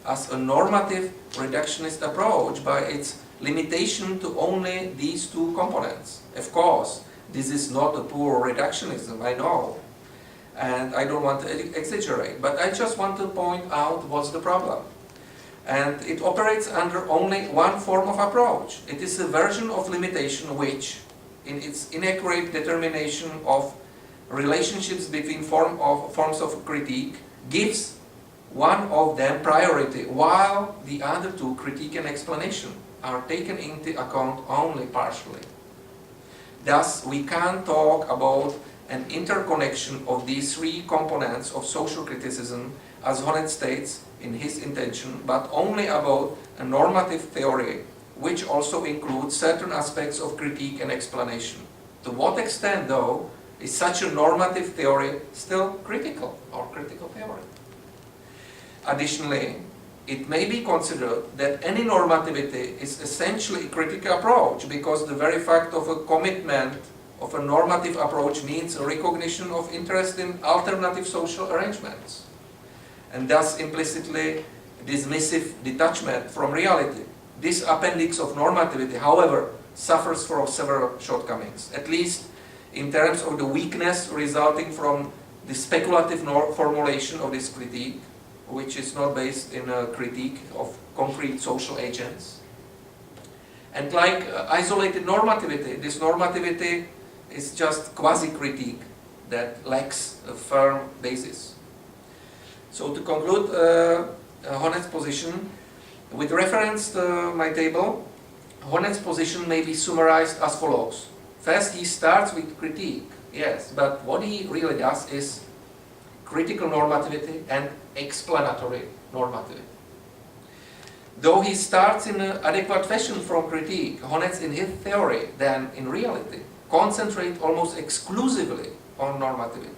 as a normative reductionist approach by its limitation to only these two components. Of course, this is not a poor reductionism, I know, and I don't want to exaggerate, but I just want to point out what's the problem. And it operates under only one form of approach. It is a version of limitation which, in its inaccurate determination of relationships between forms of critique, gives one of them priority, while the other two, critique and explanation, are taken into account only partially. Thus, we can't talk about an interconnection of these three components of social criticism, as Honneth states in his intention, but only about a normative theory, which also includes certain aspects of critique and explanation. To what extent, though, is such a normative theory still critical or critical theory? Additionally, it may be considered that any normativity is essentially a critical approach because the very fact of a commitment of a normative approach means a recognition of interest in alternative social arrangements, and thus implicitly dismissive detachment from reality. This appendix of normativity, however, suffers from several shortcomings, at least in terms of the weakness resulting from the speculative formulation of this critique, which is not based in a critique of concrete social agents. And like isolated normativity, this normativity is just quasi-critique that lacks a firm basis. So to conclude Honneth's position, with reference to my table, Honneth's position may be summarized as follows. First, he starts with critique, yes, but what he really does is critical normativity and explanatory normativity. Though he starts in an adequate fashion from critique, Honneth in his theory, then in reality, concentrate almost exclusively on normativity.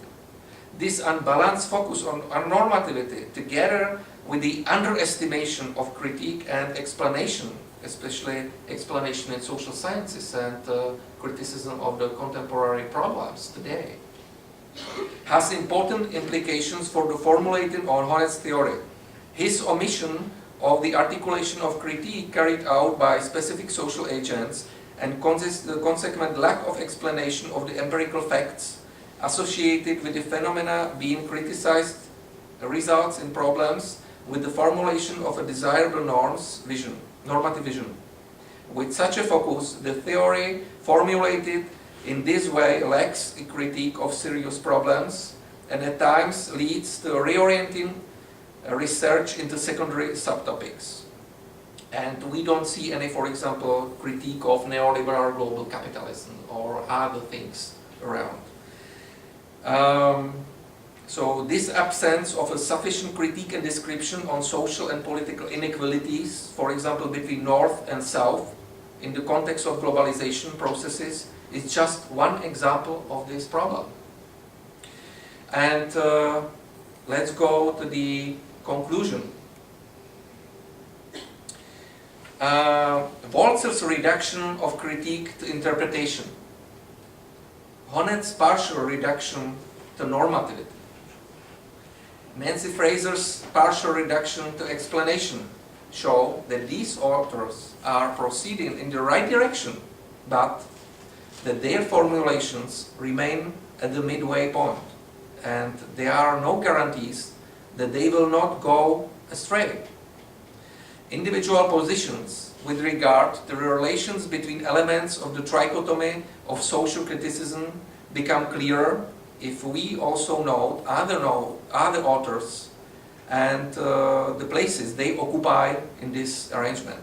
This unbalanced focus on normativity, together with the underestimation of critique and explanation, especially explanation in social sciences and criticism of the contemporary problems today, has important implications for the formulating of Honneth's theory. His omission of the articulation of critique carried out by specific social agents and the consequent lack of explanation of the empirical facts associated with the phenomena being criticized results in problems with the formulation of a desirable normative vision. With such a focus, the theory formulated in this way lacks a critique of serious problems and at times leads to reorienting research into secondary subtopics. And we don't see any, for example, critique of neoliberal global capitalism or other things around. So this absence of a sufficient critique and description on social and political inequalities, for example, between North and South, in the context of globalization processes, is just one example of this problem. And let's go to the conclusion. Waltzer's reduction of critique to interpretation, Honet's partial reduction to normativity, Nancy Fraser's partial reduction to explanation show that these authors are proceeding in the right direction, but that their formulations remain at the midway point, and there are no guarantees that they will not go astray. Individual positions with regard to the relations between elements of the trichotomy of social criticism become clearer if we also note other authors and the places they occupy in this arrangement.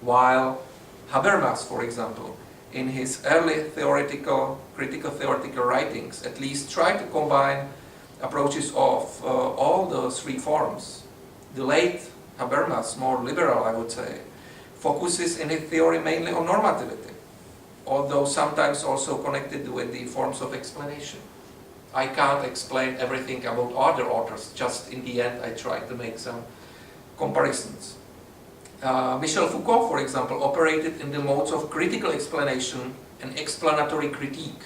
While Habermas, for example, in his early critical theoretical writings, at least tried to combine approaches of all the three forms. The late Habermas, more liberal I would say, focuses in his theory mainly on normativity, although sometimes also connected with the forms of explanation. I can't explain everything about other authors, just in the end I try to make some comparisons. Michel Foucault, for example, operated in the modes of critical explanation and explanatory critique,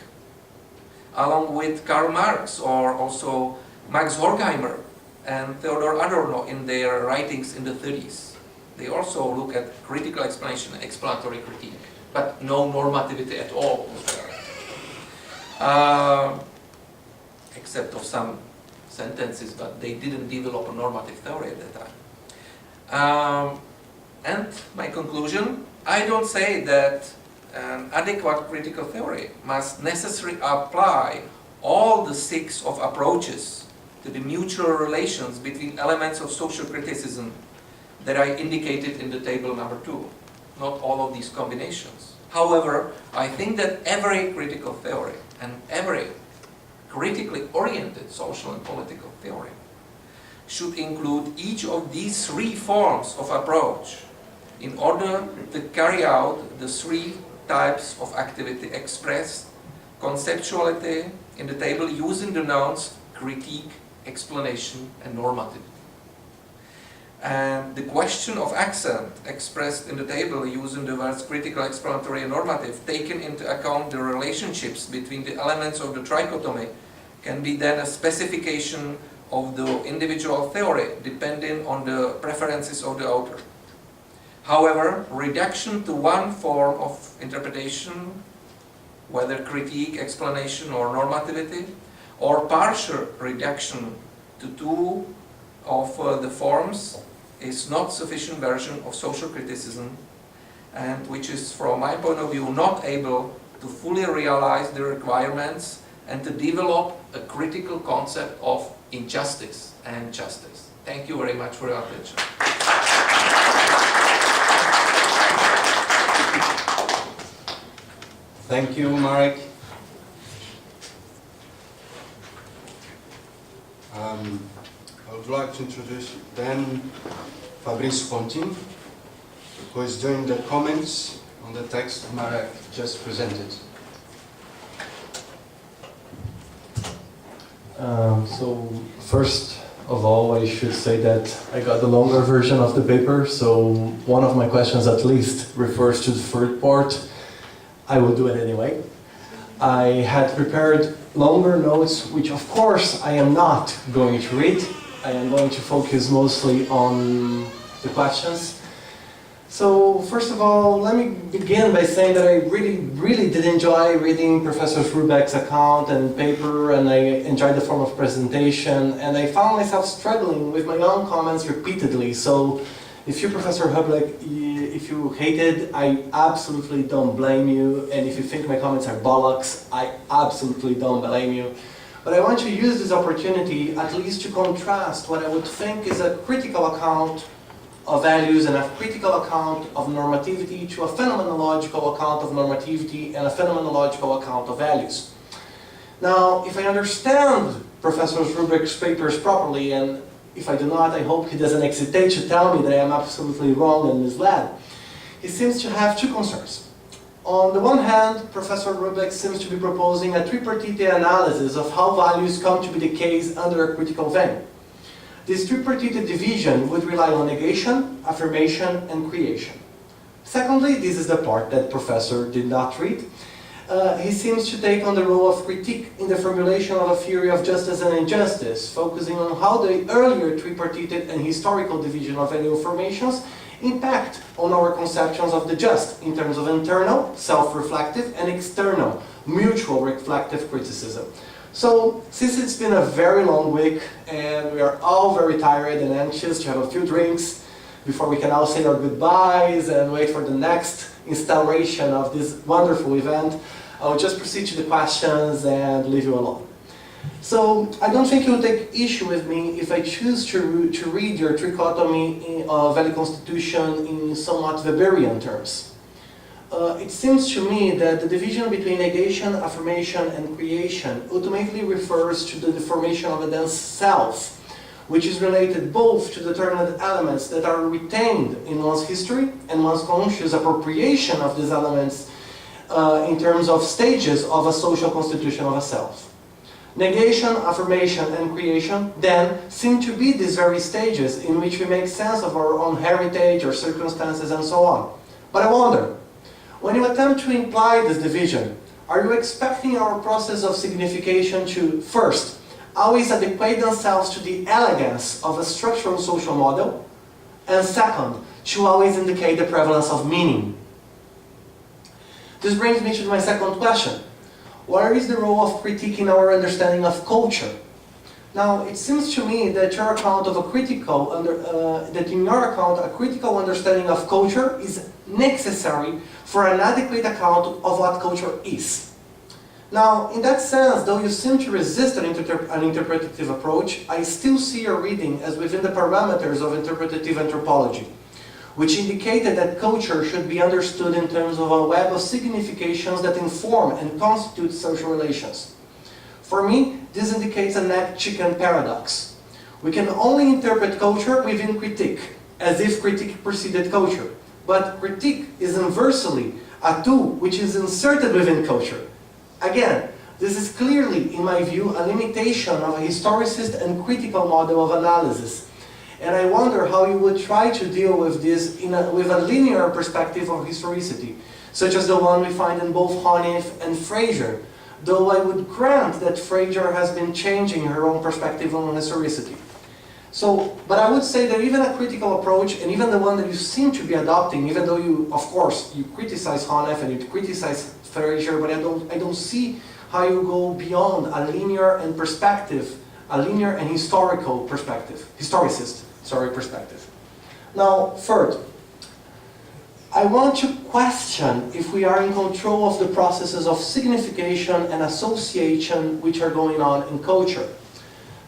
along with Karl Marx or also Max Horkheimer and Theodor Adorno in their writings in the 30s. They also look at critical explanation and explanatory critique, but no normativity at all. Except of some sentences, but they didn't develop a normative theory at that time. And my conclusion, I don't say that an adequate critical theory must necessarily apply all the 6 of approaches to the mutual relations between elements of social criticism that I indicated in the table number 2. Not all of these combinations. However, I think that every critical theory and every critically oriented social and political theory should include each of these 3 forms of approach in order to carry out the 3 types of activity expressed conceptually in the table using the nouns critique, explanation and normativity. And the question of accent expressed in the table using the words critical, explanatory and normative, taken into account the relationships between the elements of the trichotomy, can be then a specification of the individual theory depending on the preferences of the author. However, reduction to one form of interpretation, whether critique, explanation or normativity, or partial reduction to 2 of the forms is not sufficient version of social criticism, and which is, from my point of view, not able to fully realize the requirements and to develop a critical concept of injustice and justice. Thank you very much for your attention. Thank you, Marek. I would like to introduce then Fabricio Pontin, who is doing the comments on the text Marek just presented. So first of all, I should say that I got the longer version of the paper, so one of my questions at least refers to the third part. I will do it anyway. I had prepared longer notes, which of course I am not going to read. I am going to focus mostly on the questions. So first of all, let me begin by saying that I really did enjoy reading Professor Hrubec's account and paper, and I enjoyed the form of presentation, and I found myself struggling with my own comments repeatedly. So if you, Professor Hrubec, if you hate it, I absolutely don't blame you, and if you think my comments are bollocks, I absolutely don't blame you. But I want to use this opportunity at least to contrast what I would think is a critical account of values and a critical account of normativity to a phenomenological account of normativity and a phenomenological account of values. Now, if I understand Professor Hrubec's papers properly, and if I do not, I hope he doesn't hesitate to tell me that I am absolutely wrong and misled. He seems to have 2 concerns. On the one hand, Professor Hrubec seems to be proposing a tripartite analysis of how values come to be the case under a critical vein. This tripartite division would rely on negation, affirmation, and creation. Secondly, this is the part that Professor did not read. He seems to take on the role of critique in the formulation of a theory of justice and injustice, focusing on how the earlier tripartite and historical division of value formations impact on our conceptions of the just in terms of internal, self-reflective, and external, mutual reflective criticism. So, since it's been a very long week and we are all very tired and anxious to have a few drinks before we can all say our goodbyes and wait for the next installation of this wonderful event, I'll just proceed to the questions and leave you alone. So, I don't think you'll take issue with me if I choose to read your trichotomy of value constitution in somewhat Weberian terms. It seems to me that the division between negation, affirmation, and creation ultimately refers to the formation of a dense self, which is related both to determined elements that are retained in one's history and one's conscious appropriation of these elements in terms of stages of a social constitution of a self. Negation, affirmation, and creation then seem to be these very stages in which we make sense of our own heritage or circumstances and so on. But I wonder, when you attempt to imply this division, are you expecting our process of signification to, first, always adequate themselves to the elegance of a structural social model, and second, to always indicate the prevalence of meaning? This brings me to my second question. Where is the role of critique in our understanding of culture? Now, it seems to me that your account of a critical understanding of culture is necessary for an adequate account of what culture is. Now, in that sense, though you seem to resist an interpretative approach, I still see your reading as within the parameters of interpretative anthropology, which indicated that culture should be understood in terms of a web of significations that inform and constitute social relations. For me, this indicates a net-chicken paradox. We can only interpret culture within critique, as if critique preceded culture. But critique is inversely a tool which is inserted within culture. Again, this is clearly, in my view, a limitation of a historicist and critical model of analysis. And I wonder how you would try to deal with this with a linear perspective of historicity, such as the one we find in both Hanif and Fraser, though I would grant that Fraser has been changing her own perspective on historicity. So, but I would say that even a critical approach, and even the one that you seem to be adopting, even though you, of course, you criticize Hanif and you criticize Fraser, but I don't see how you go beyond a linear and historical perspective, perspective. Now, third, I want to question if we are in control of the processes of signification and association which are going on in culture.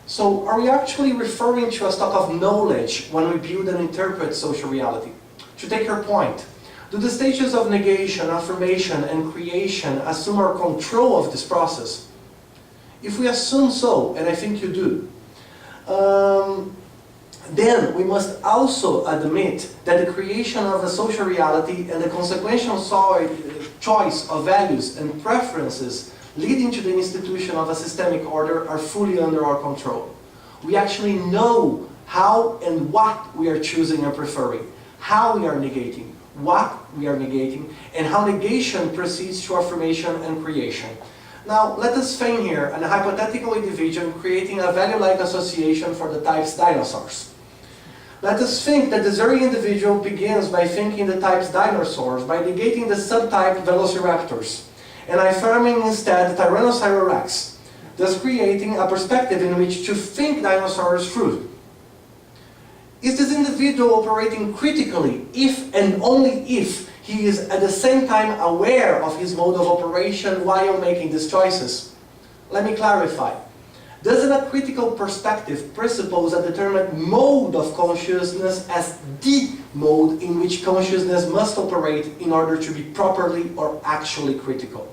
So, are we actually referring to a stock of knowledge when we build and interpret social reality? To take your point, do the stages of negation, affirmation, and creation assume our control of this process? If we assume so, and I think you do, then we must also admit that the creation of a social reality and the consequential choice of values and preferences leading to the institution of a systemic order are fully under our control. We actually know how and what we are choosing and preferring, how we are negating, what we are negating, and how negation proceeds to affirmation and creation. Now, let us feign here an hypothetical individual creating a value-like association for the types dinosaurs. Let us think that this very individual begins by thinking the types dinosaurs, by negating the subtype velociraptors, and affirming instead Tyrannosaurus rex, thus creating a perspective in which to think dinosaurs through. Is this individual operating critically if and only if he is at the same time aware of his mode of operation while making these choices? Let me clarify. Doesn't a critical perspective presuppose a determined mode of consciousness as the mode in which consciousness must operate in order to be properly or actually critical?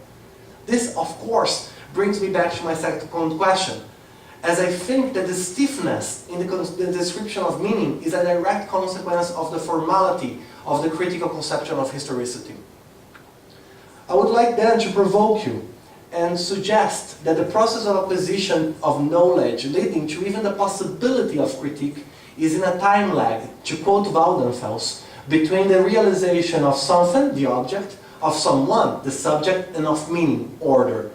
This, of course, brings me back to my second question, as I think that the stiffness in the description of meaning is a direct consequence of the formality of the critical conception of historicity. I would like then to provoke you and suggest that the process of acquisition of knowledge leading to even the possibility of critique is in a time lag, to quote Waldenfels, between the realization of something, the object, of someone, the subject, and of meaning, order.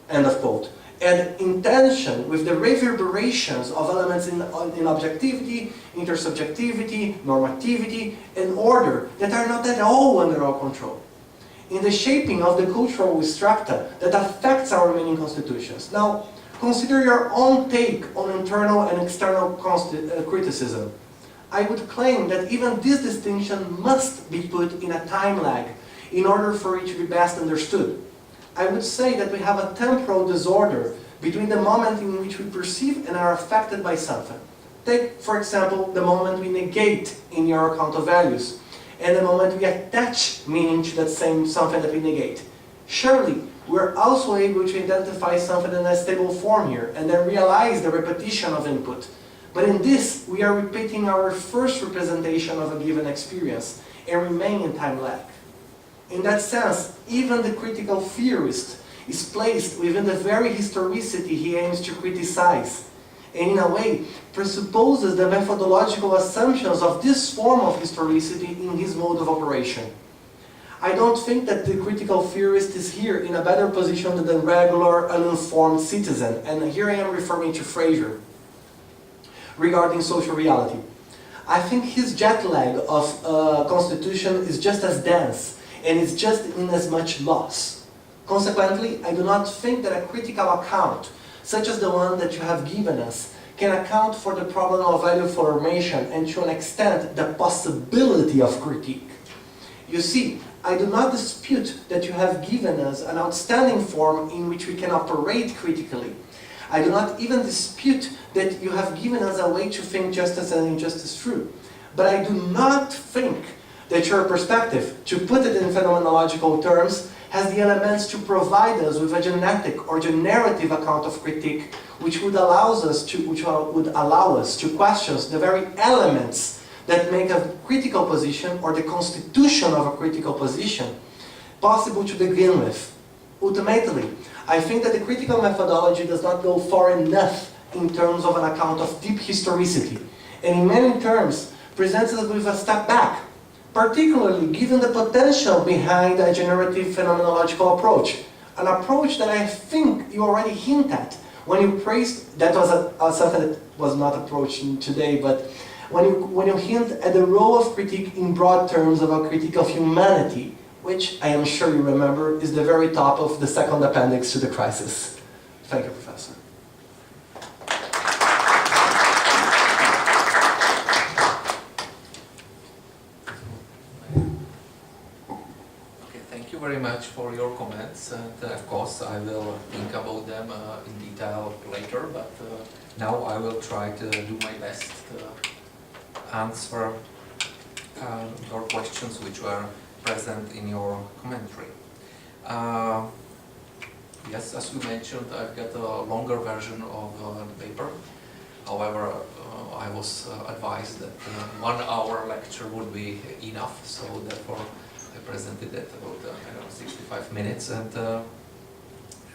End of quote. And in tension with the reverberations of elements in objectivity, intersubjectivity, normativity, and order that are not at all under our control. In the shaping of the cultural strata that affects our remaining constitutions. Now, consider your own take on internal and external criticism. I would claim that even this distinction must be put in a time lag in order for it to be best understood. I would say that we have a temporal disorder between the moment in which we perceive and are affected by something. Take, for example, the moment we negate in your account of values, and the moment we attach meaning to that same something that we negate. Surely, we're also able to identify something in a stable form here, and then realize the repetition of input. But in this, we are repeating our first representation of a given experience, and remain in time lag. In that sense, even the critical theorist is placed within the very historicity he aims to criticize, and in a way presupposes the methodological assumptions of this form of historicity in his mode of operation. I don't think that the critical theorist is here in a better position than the regular, uninformed citizen, and here I am referring to Fraser, regarding social reality. I think his jet lag of constitution is just as dense, and is just in as much loss. Consequently, I do not think that a critical account, such as the one that you have given us, can account for the problem of value formation and to an extent the possibility of critique. You see, I do not dispute that you have given us an outstanding form in which we can operate critically. I do not even dispute that you have given us a way to think justice and injustice through. But I do not think that your perspective, to put it in phenomenological terms, has the elements to provide us with a genetic or generative account of critique, which would allow us to question the very elements that make a critical position or the constitution of a critical position possible to begin with. Ultimately, I think that the critical methodology does not go far enough in terms of an account of deep historicity, and in many terms presents us with a step back, particularly given the potential behind a generative phenomenological approach. An approach that I think you already hint at when you praised, that was something that was not approached today, but when you hint at the role of critique in broad terms of a critique of humanity, which I am sure you remember is the very top of the second appendix to the crisis. Thank you, Professor. Thank you very much for your comments, and of course I will think about them in detail later, but now I will try to do my best to answer your questions which were present in your commentary. Yes, as you mentioned, I've got a longer version of the paper. However, I was advised that 1 hour lecture would be enough, so therefore I presented it about 65 minutes, and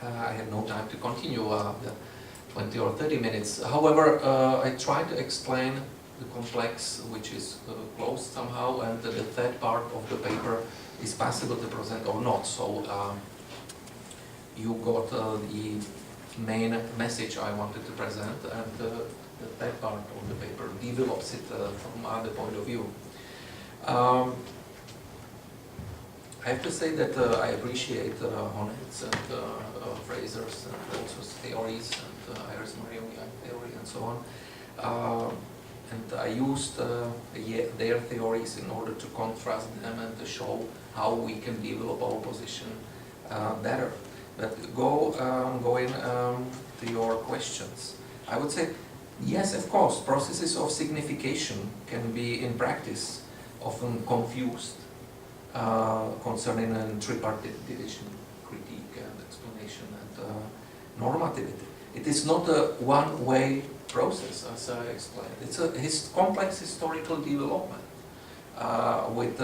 I had no time to continue the 20 or 30 minutes. However, I tried to explain the complex, which is closed somehow, and the third part of the paper is possible to present or not. So you got the main message I wanted to present, and the third part of the paper develops it from other point of view. I have to say that I appreciate Honet's and Fraser's and also theories and Iris Marion theory and so on. And I used their theories in order to contrast them and to show how we can develop our position better. But going to your questions, I would say, yes, of course, processes of signification can be in practice often confused concerning a tripartite division, critique and explanation and normativity. It is not a one-way process, as I explained. It's a complex historical development. with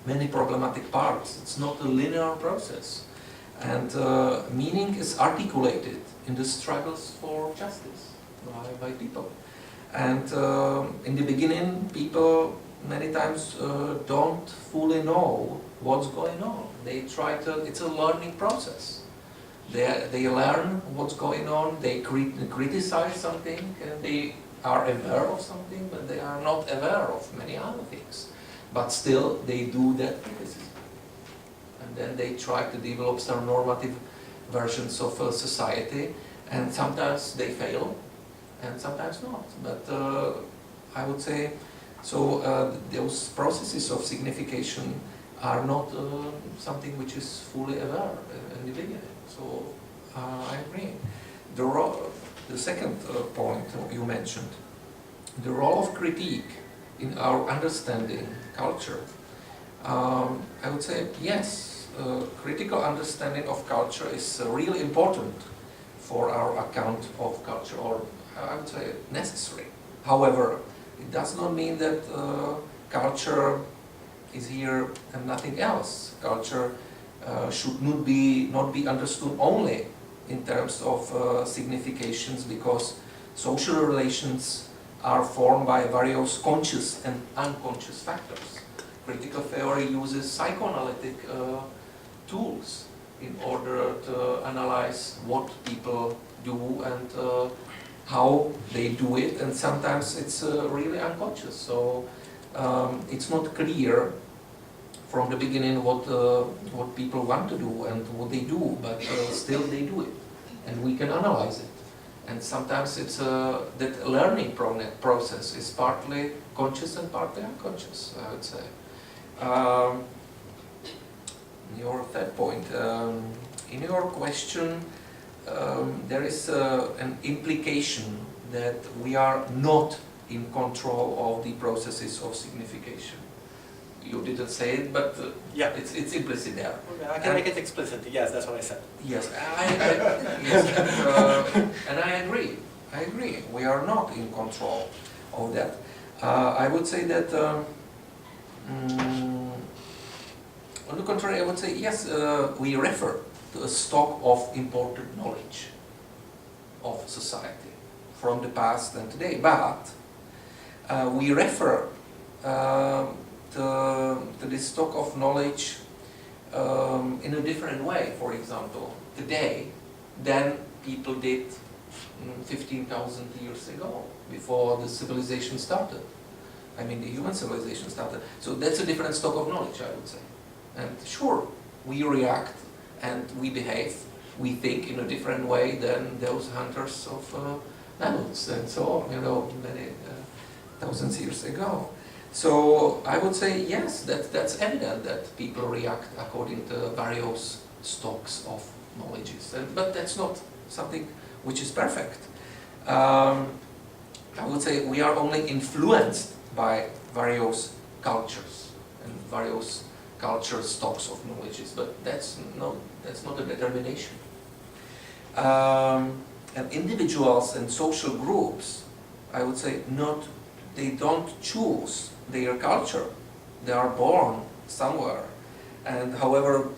many problematic parts. It's not a linear process. And meaning is articulated in the struggles for justice by people. And in the beginning, people many times don't fully know what's going on. They try to, it's a learning process. They learn what's going on, they criticize something, and they are aware of something, but they are not aware of many other things. But still, they do that criticism. And then they try to develop some normative versions of society, and sometimes they fail, and sometimes not. But I would say, so those processes of signification are not something which is fully aware in the beginning. So I agree. The second point you mentioned, the role of critique in our understanding culture. I would say yes, critical understanding of culture is really important for our account of culture, or I would say necessary. However, it does not mean that culture is here and nothing else. Culture should not be understood only in terms of significations, because social relations are formed by various conscious and unconscious factors. Critical theory uses psychoanalytic tools in order to analyze what people do and how they do it, and sometimes it's really unconscious. So it's not clear from the beginning what people want to do and what they do, but still they do it, and we can analyze it. And sometimes it's that learning process is partly conscious and partly unconscious, I would say. Your third point, in your question, there is an implication that we are not in control of the processes of signification. You didn't say it, but yeah, it's implicit there. Okay, I can make it explicit. Yes, that's what I said. Yes, and I agree. I agree. We are not in control of that. I would say that, on the contrary, I would say yes. We refer to a stock of important knowledge of society from the past and today, but we refer to this stock of knowledge in a different way, for example, today than people did 15,000 years ago, before the civilization started. I mean, the human civilization started. So that's a different stock of knowledge, I would say. And sure, we react and we behave, we think in a different way than those hunters of mammoths and so on, you know, many thousands of years ago. So I would say yes, that's evident that people react according to various stocks of knowledges, but that's not something which is perfect. I would say we are only influenced by various cultures and various culture stocks of knowledges, but that's not a determination. And individuals and social groups, I would say, they don't choose their culture. They are born somewhere, and however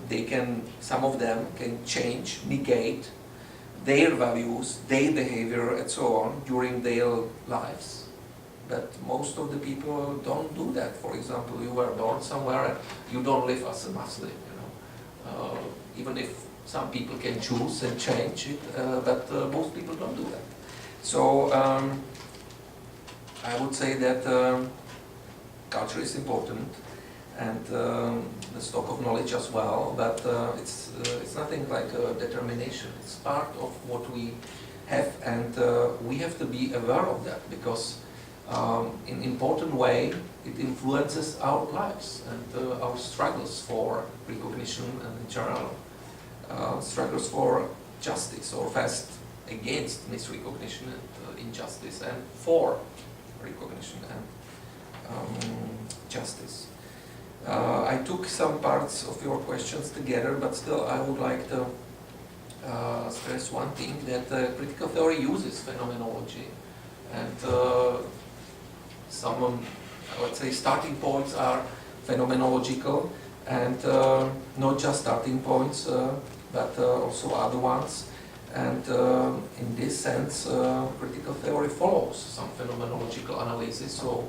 some of them can change, negate their values, their behavior, and so on during their lives. But most of the people don't do that. For example, you were born somewhere and you don't live as a Muslim, you know. Even if some people can choose and change it, but most people don't do that. So I would say that culture is important, and the stock of knowledge as well, but it's nothing like a determination. It's part of what we have, and we have to be aware of that, because in an important way it influences our lives and our struggles for recognition, and in general struggles for justice, or fast against misrecognition and injustice, and for recognition and justice. I took some parts of your questions together, but still I would like to stress one thing, that critical theory uses phenomenology, and some let's say, starting points are phenomenological, and not just starting points, but also other ones. And in this sense, critical theory follows some phenomenological analysis. So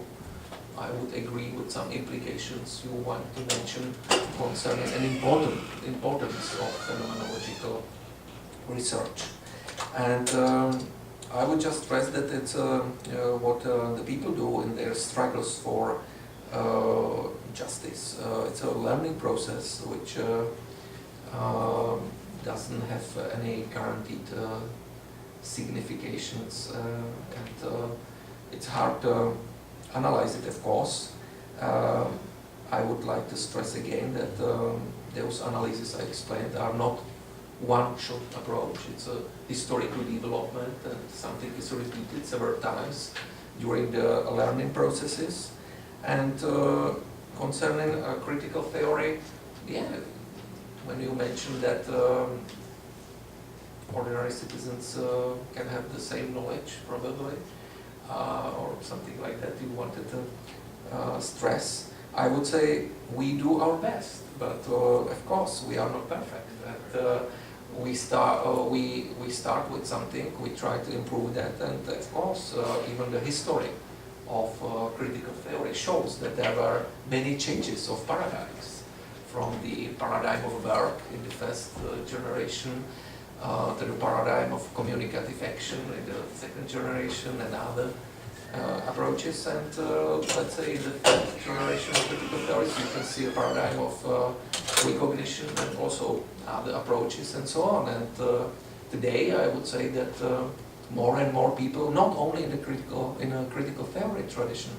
I would agree with some implications you want to mention concerning an importance of phenomenological research. And I would just stress that it's what the people do in their struggles for justice. It's a learning process which doesn't have any guaranteed significations, and it's hard to analyze it, of course. I would like to stress again that those analyses I explained are not one-shot approach. It's a historical development, and something is repeated several times during the learning processes. And concerning critical theory, yeah, when you mentioned that ordinary citizens can have the same knowledge, probably, or something like that you wanted to stress, I would say we do our best, but of course we are not perfect. And, we start with something, we try to improve that, and of course even the history of critical theory shows that there were many changes of paradigms, from the paradigm of work in the first generation to the paradigm of communicative action in the second generation, and other approaches. And let's say in the third generation of critical theories, you can see a paradigm of recognition and also other approaches and so on. And today I would say that more and more people, not only in a critical theory tradition,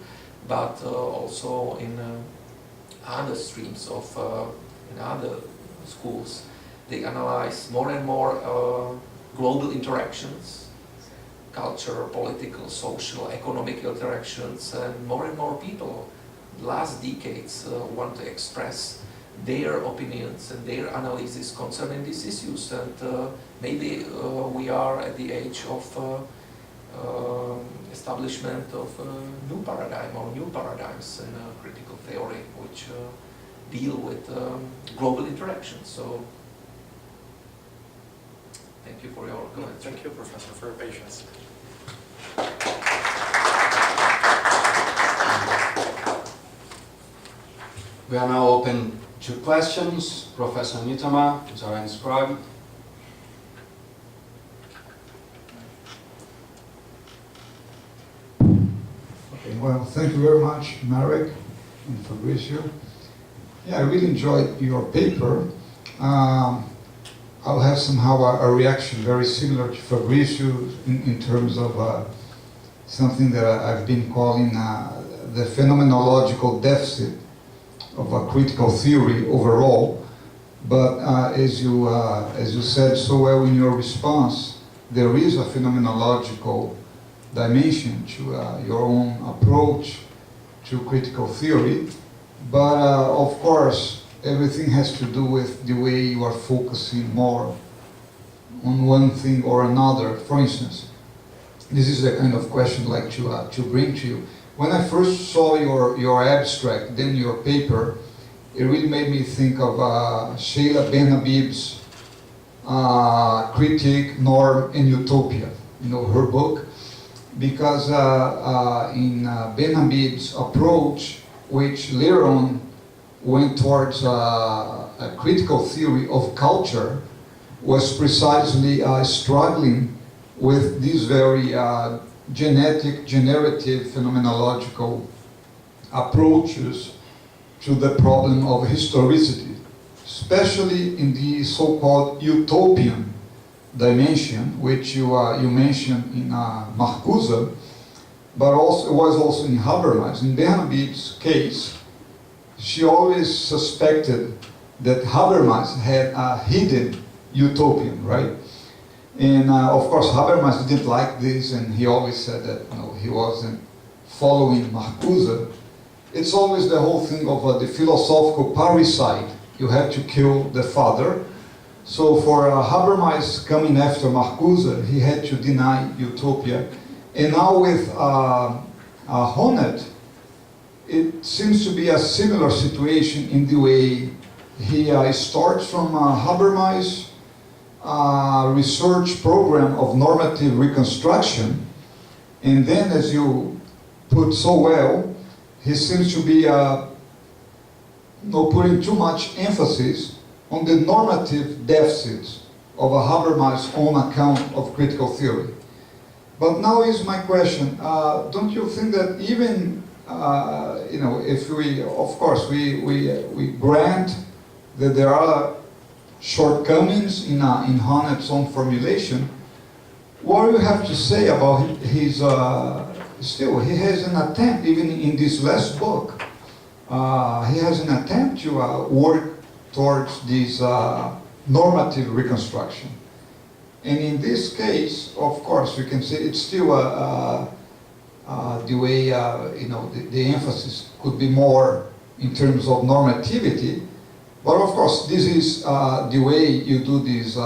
but also in other streams of in other schools, they analyze more and more global interactions, cultural, political, social, economic interactions, and more people last decades want to express their opinions and their analysis concerning these issues. And maybe we are at the age of establishment of a new paradigm or new paradigms in critical theory which deal with global interactions. So thank you for your comments. Thank you, Professor, for your patience. We are now open to questions. Professor Nitama is our inscribed. Okay, well, thank you very much, Marek and Fabricio. Yeah, I really enjoyed your paper. I'll have somehow a reaction very similar to Fabricio in terms of something that I've been calling the phenomenological deficit of a critical theory overall. But as you said so well in your response, there is a phenomenological dimension to your own approach to critical theory. But of course, everything has to do with the way you are focusing more on one thing or another. For instance, this is the kind of question I'd like to bring to you. When I first saw your abstract, then your paper, it really made me think of Sheila Ben-Habib's Critique, Norm, and Utopia, her book. Because in Ben-Habib's approach, which later on went towards a critical theory of culture, was precisely struggling with these very generative, phenomenological approaches to the problem of historicity, especially in the so-called utopian dimension, which you mentioned in Marcuse, but also was also in Habermas. In Ben-Habib's case, she always suspected that Habermas had a hidden utopian, right? And of course, Habermas didn't like this, and he always said that he wasn't following Marcuse. It's always the whole thing of the philosophical parricide. You have to kill the father. So for Habermas coming after Marcuse, he had to deny utopia. And now with Honneth, it seems to be a similar situation in the way he starts from Habermas' research program of normative reconstruction, and then, as you put so well, he seems to be putting too much emphasis on the normative deficits of Habermas' own account of critical theory. But now is my question, don't you think that even, if we, of course, we grant that there are shortcomings in Honnett's own formulation, what do you have to say about his, still, he has an attempt, even in this last book, he has an attempt to work towards this normative reconstruction. And in this case, of course, we can say it's still the way, the emphasis could be more in terms of normativity. But of course, this is the way you do this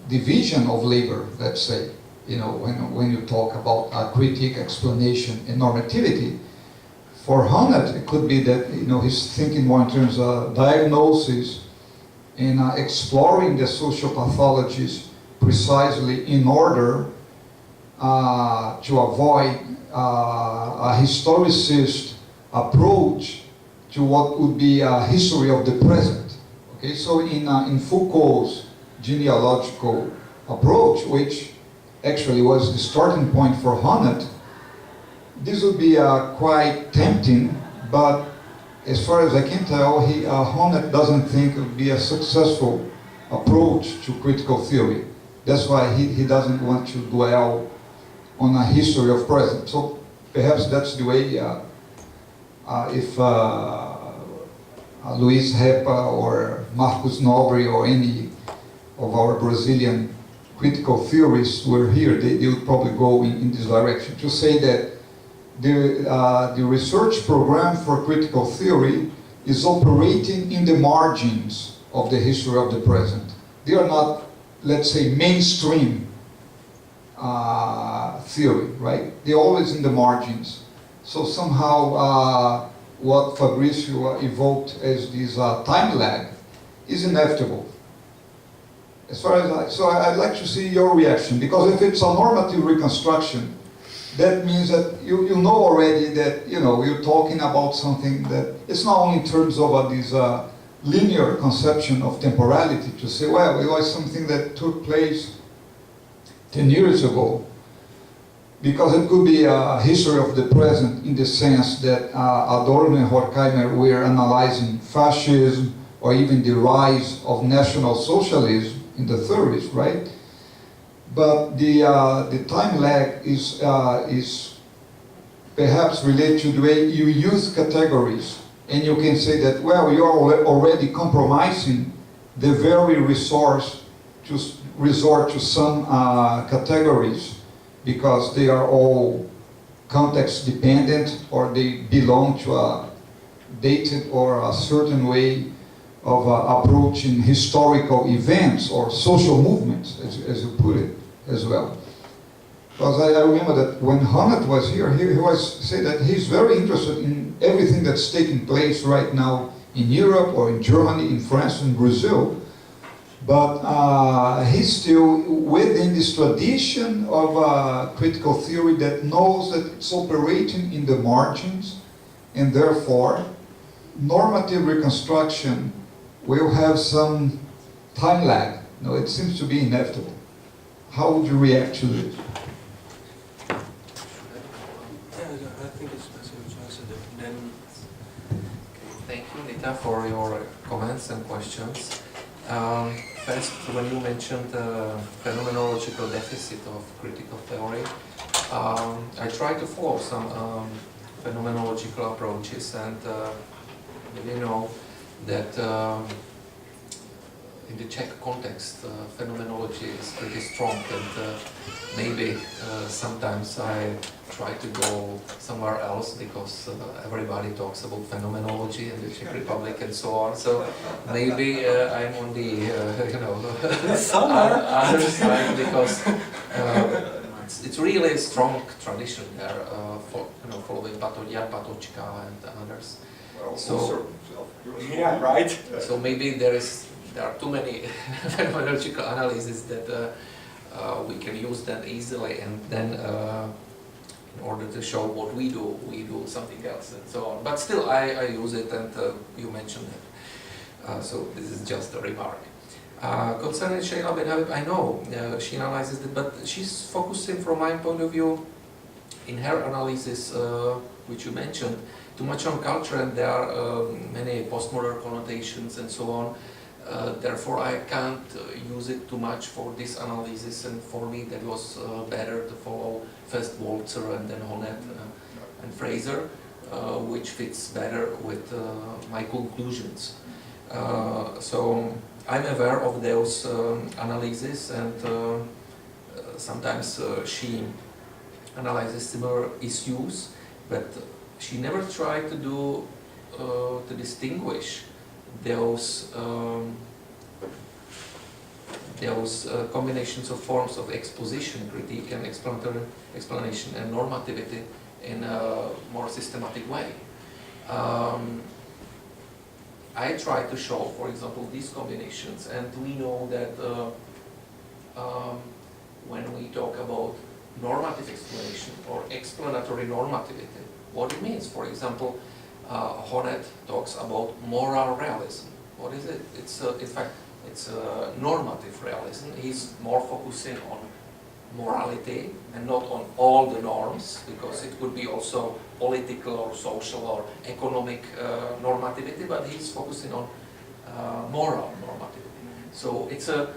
division of labor, let's say, when you talk about critique, explanation, and normativity. For Honneth, it could be that, he's thinking more in terms of diagnosis and exploring the social pathologies precisely in order to avoid a historicist approach to what would be a history of the present. Okay, so in Foucault's genealogical approach, which actually was the starting point for Honneth, this would be quite tempting, but as far as I can tell, Honneth doesn't think it would be a successful approach to critical theory. That's why he doesn't want to dwell on a history of present. So perhaps that's the way, if Luis Repa or Marcus Nobre or any of our Brazilian critical theorists were here, they would probably go in this direction, to say that the research program for critical theory is operating in the margins of the history of the present. They are not, let's say, mainstream theory, right? They're always in the margins. So somehow what Fabricio evoked as this time lag is inevitable. As far as so I'd like to see your reaction, because if it's a normative reconstruction, that means that you know already that you're talking about something that it's not only in terms of this linear conception of temporality, to say, well, it was something that took place 10 years ago, because it could be a history of the present in the sense that Adorno and Horkheimer were analyzing fascism or even the rise of National Socialism in the 30s, right? But the time lag is perhaps related to the way you use categories. And you can say that, well, you're already compromising the very resource to resort to some categories because they are all context dependent, or they belong to a dated or a certain way of approaching historical events or social movements, as you put it as well. Because I remember that when Honneth was here, he was saying that he's very interested in everything that's taking place right now in Europe or in Germany, in France, and Brazil. But he's still within this tradition of critical theory that knows that it's operating in the margins, and therefore normative reconstruction will have some time lag. It seems to be inevitable. How would you react to this? I think it's best to answer then. Thank you, Nita, for your comments and questions. First, when you mentioned the phenomenological deficit of critical theory, I try to follow some phenomenological approaches, and you know that in the Czech context, phenomenology is pretty strong, and maybe sometimes I try to go somewhere else because everybody talks about phenomenology in the Czech Republic and so on. So maybe I'm on the other side, because it's really a strong tradition there, following Jan Patočka and others. Well, So- also, Yeah, right. So maybe there are too many phenomenological analyses that we can use them easily, and then in order to show what we do something else and so on. But still, I use it, and you mentioned it. So this is just a remark. Concerning Sheila Ben Habib, I know she analyzes it, but she's focusing, from my point of view, in her analysis, which you mentioned, too much on culture, and there are many postmodern connotations and so on. Therefore, I can't use it too much for this analysis, and for me that was better to follow first Walzer and then Honnet and Fraser, which fits better with my conclusions. So I'm aware of those analyses, and sometimes she analyzes similar issues, but she never tried to do to distinguish those combinations of forms of exposition, critique, and explanatory explanation and normativity in a more systematic way. I try to show, for example, these combinations, and we know that when we talk about normative explanation or explanatory normativity, what it means. For example, Honnet talks about moral realism. What is it? In fact, it's a normative realism. He's more focusing on morality and not on all the norms, because it could be also political or social or economic normativity, but he's focusing on moral normativity. So it's a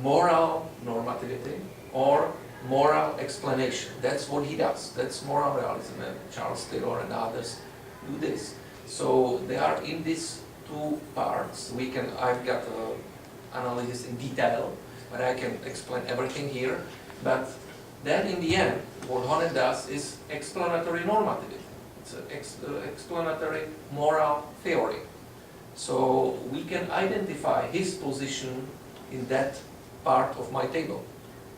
moral normativity or moral explanation. That's what he does. That's moral realism, and Charles Taylor and others do this. So they are in these two parts. I've got analysis in detail, but I can explain everything here. But then in the end, what Honnet does is explanatory normativity. It's an explanatory moral theory. So we can identify his position in that part of my table,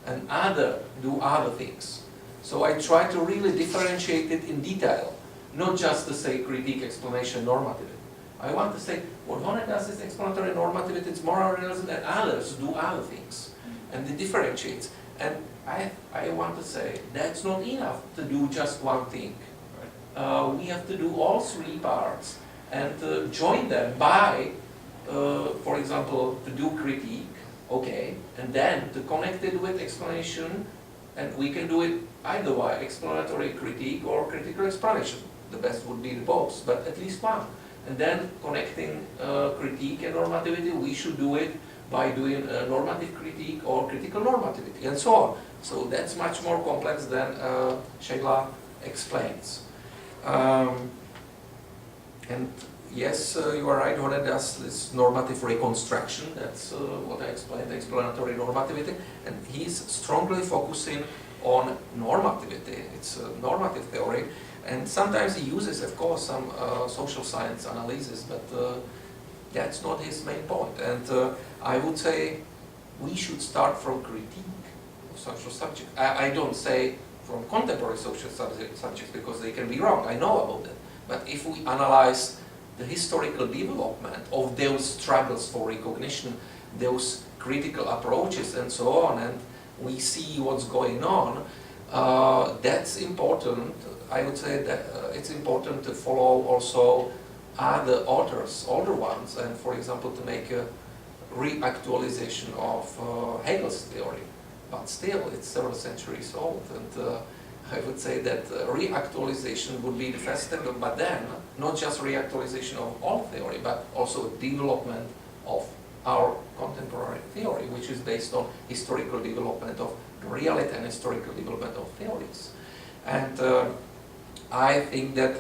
and do other things. So I try to really differentiate it in detail, not just to say critique, explanation, normativity. I want to say what Honnet does is explanatory normativity, it's moral realism, and others do other things, and it differentiates. And I want to say that's not enough to do just one thing. We have to do all three parts and join them by, for example, to do critique, okay, and then to connect it with explanation, and we can do it either by explanatory critique or critical explanation. The best would be both, but at least one. And then connecting critique and normativity, we should do it by doing normative critique or critical normativity, and so on. So that's much more complex than Sheila explains. And yes, you are right, Honnet does this normative reconstruction. That's what I explained, explanatory normativity. And he's strongly focusing on normativity. It's a normative theory. And sometimes he uses, of course, some social science analysis, but that's not his main point. And I would say we should start from critique of social subjects. I don't say from contemporary social subjects, because they can be wrong. I know about that. But if we analyze the historical development of those struggles for recognition, those critical approaches and so on, and we see what's going on, that's important. I would say that it's important to follow also other authors, older ones, and for example to make a reactualization of Hegel's theory. But still, it's several centuries old, and I would say that reactualization would be the first step, but then not just reactualization of all theory, but also development of our contemporary theory, which is based on historical development of reality and historical development of theories. And I think that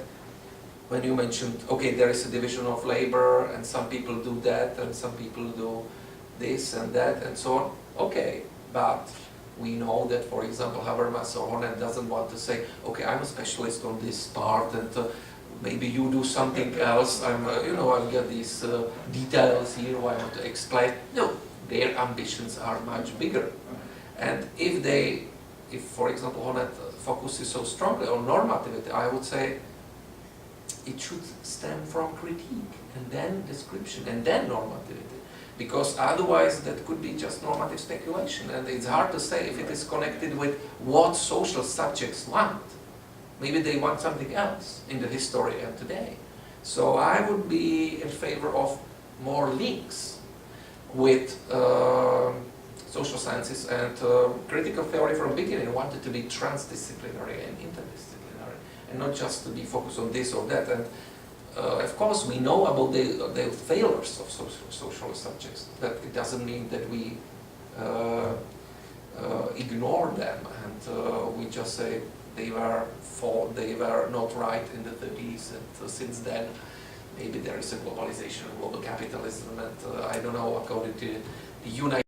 when you mentioned, okay, there is a division of labor, and some people do that, and some people do this and that, and so on, okay, but we know that, for example, Habermas or Honnet doesn't want to say, okay, I'm a specialist on this part, and maybe you do something else. I've got these details here who I want to explain. No, their ambitions are much bigger. And if for example Honet focuses so strongly on normativity, I would say it should stem from critique and then description and then normativity. Because otherwise that could be just normative speculation, and it's hard to say if it is connected with what social subjects want. Maybe they want something else in the history and today. So I would be in favor of more links with social sciences, and critical theory from the beginning wanted to be transdisciplinary and interdisciplinary, and not just to be focused on this or that. And of course, we know about the failures of social subjects, but it doesn't mean that we ignore them and we just say they were not right in the 30s, and since then maybe there is a globalization, global capitalism, and I don't know, according to the United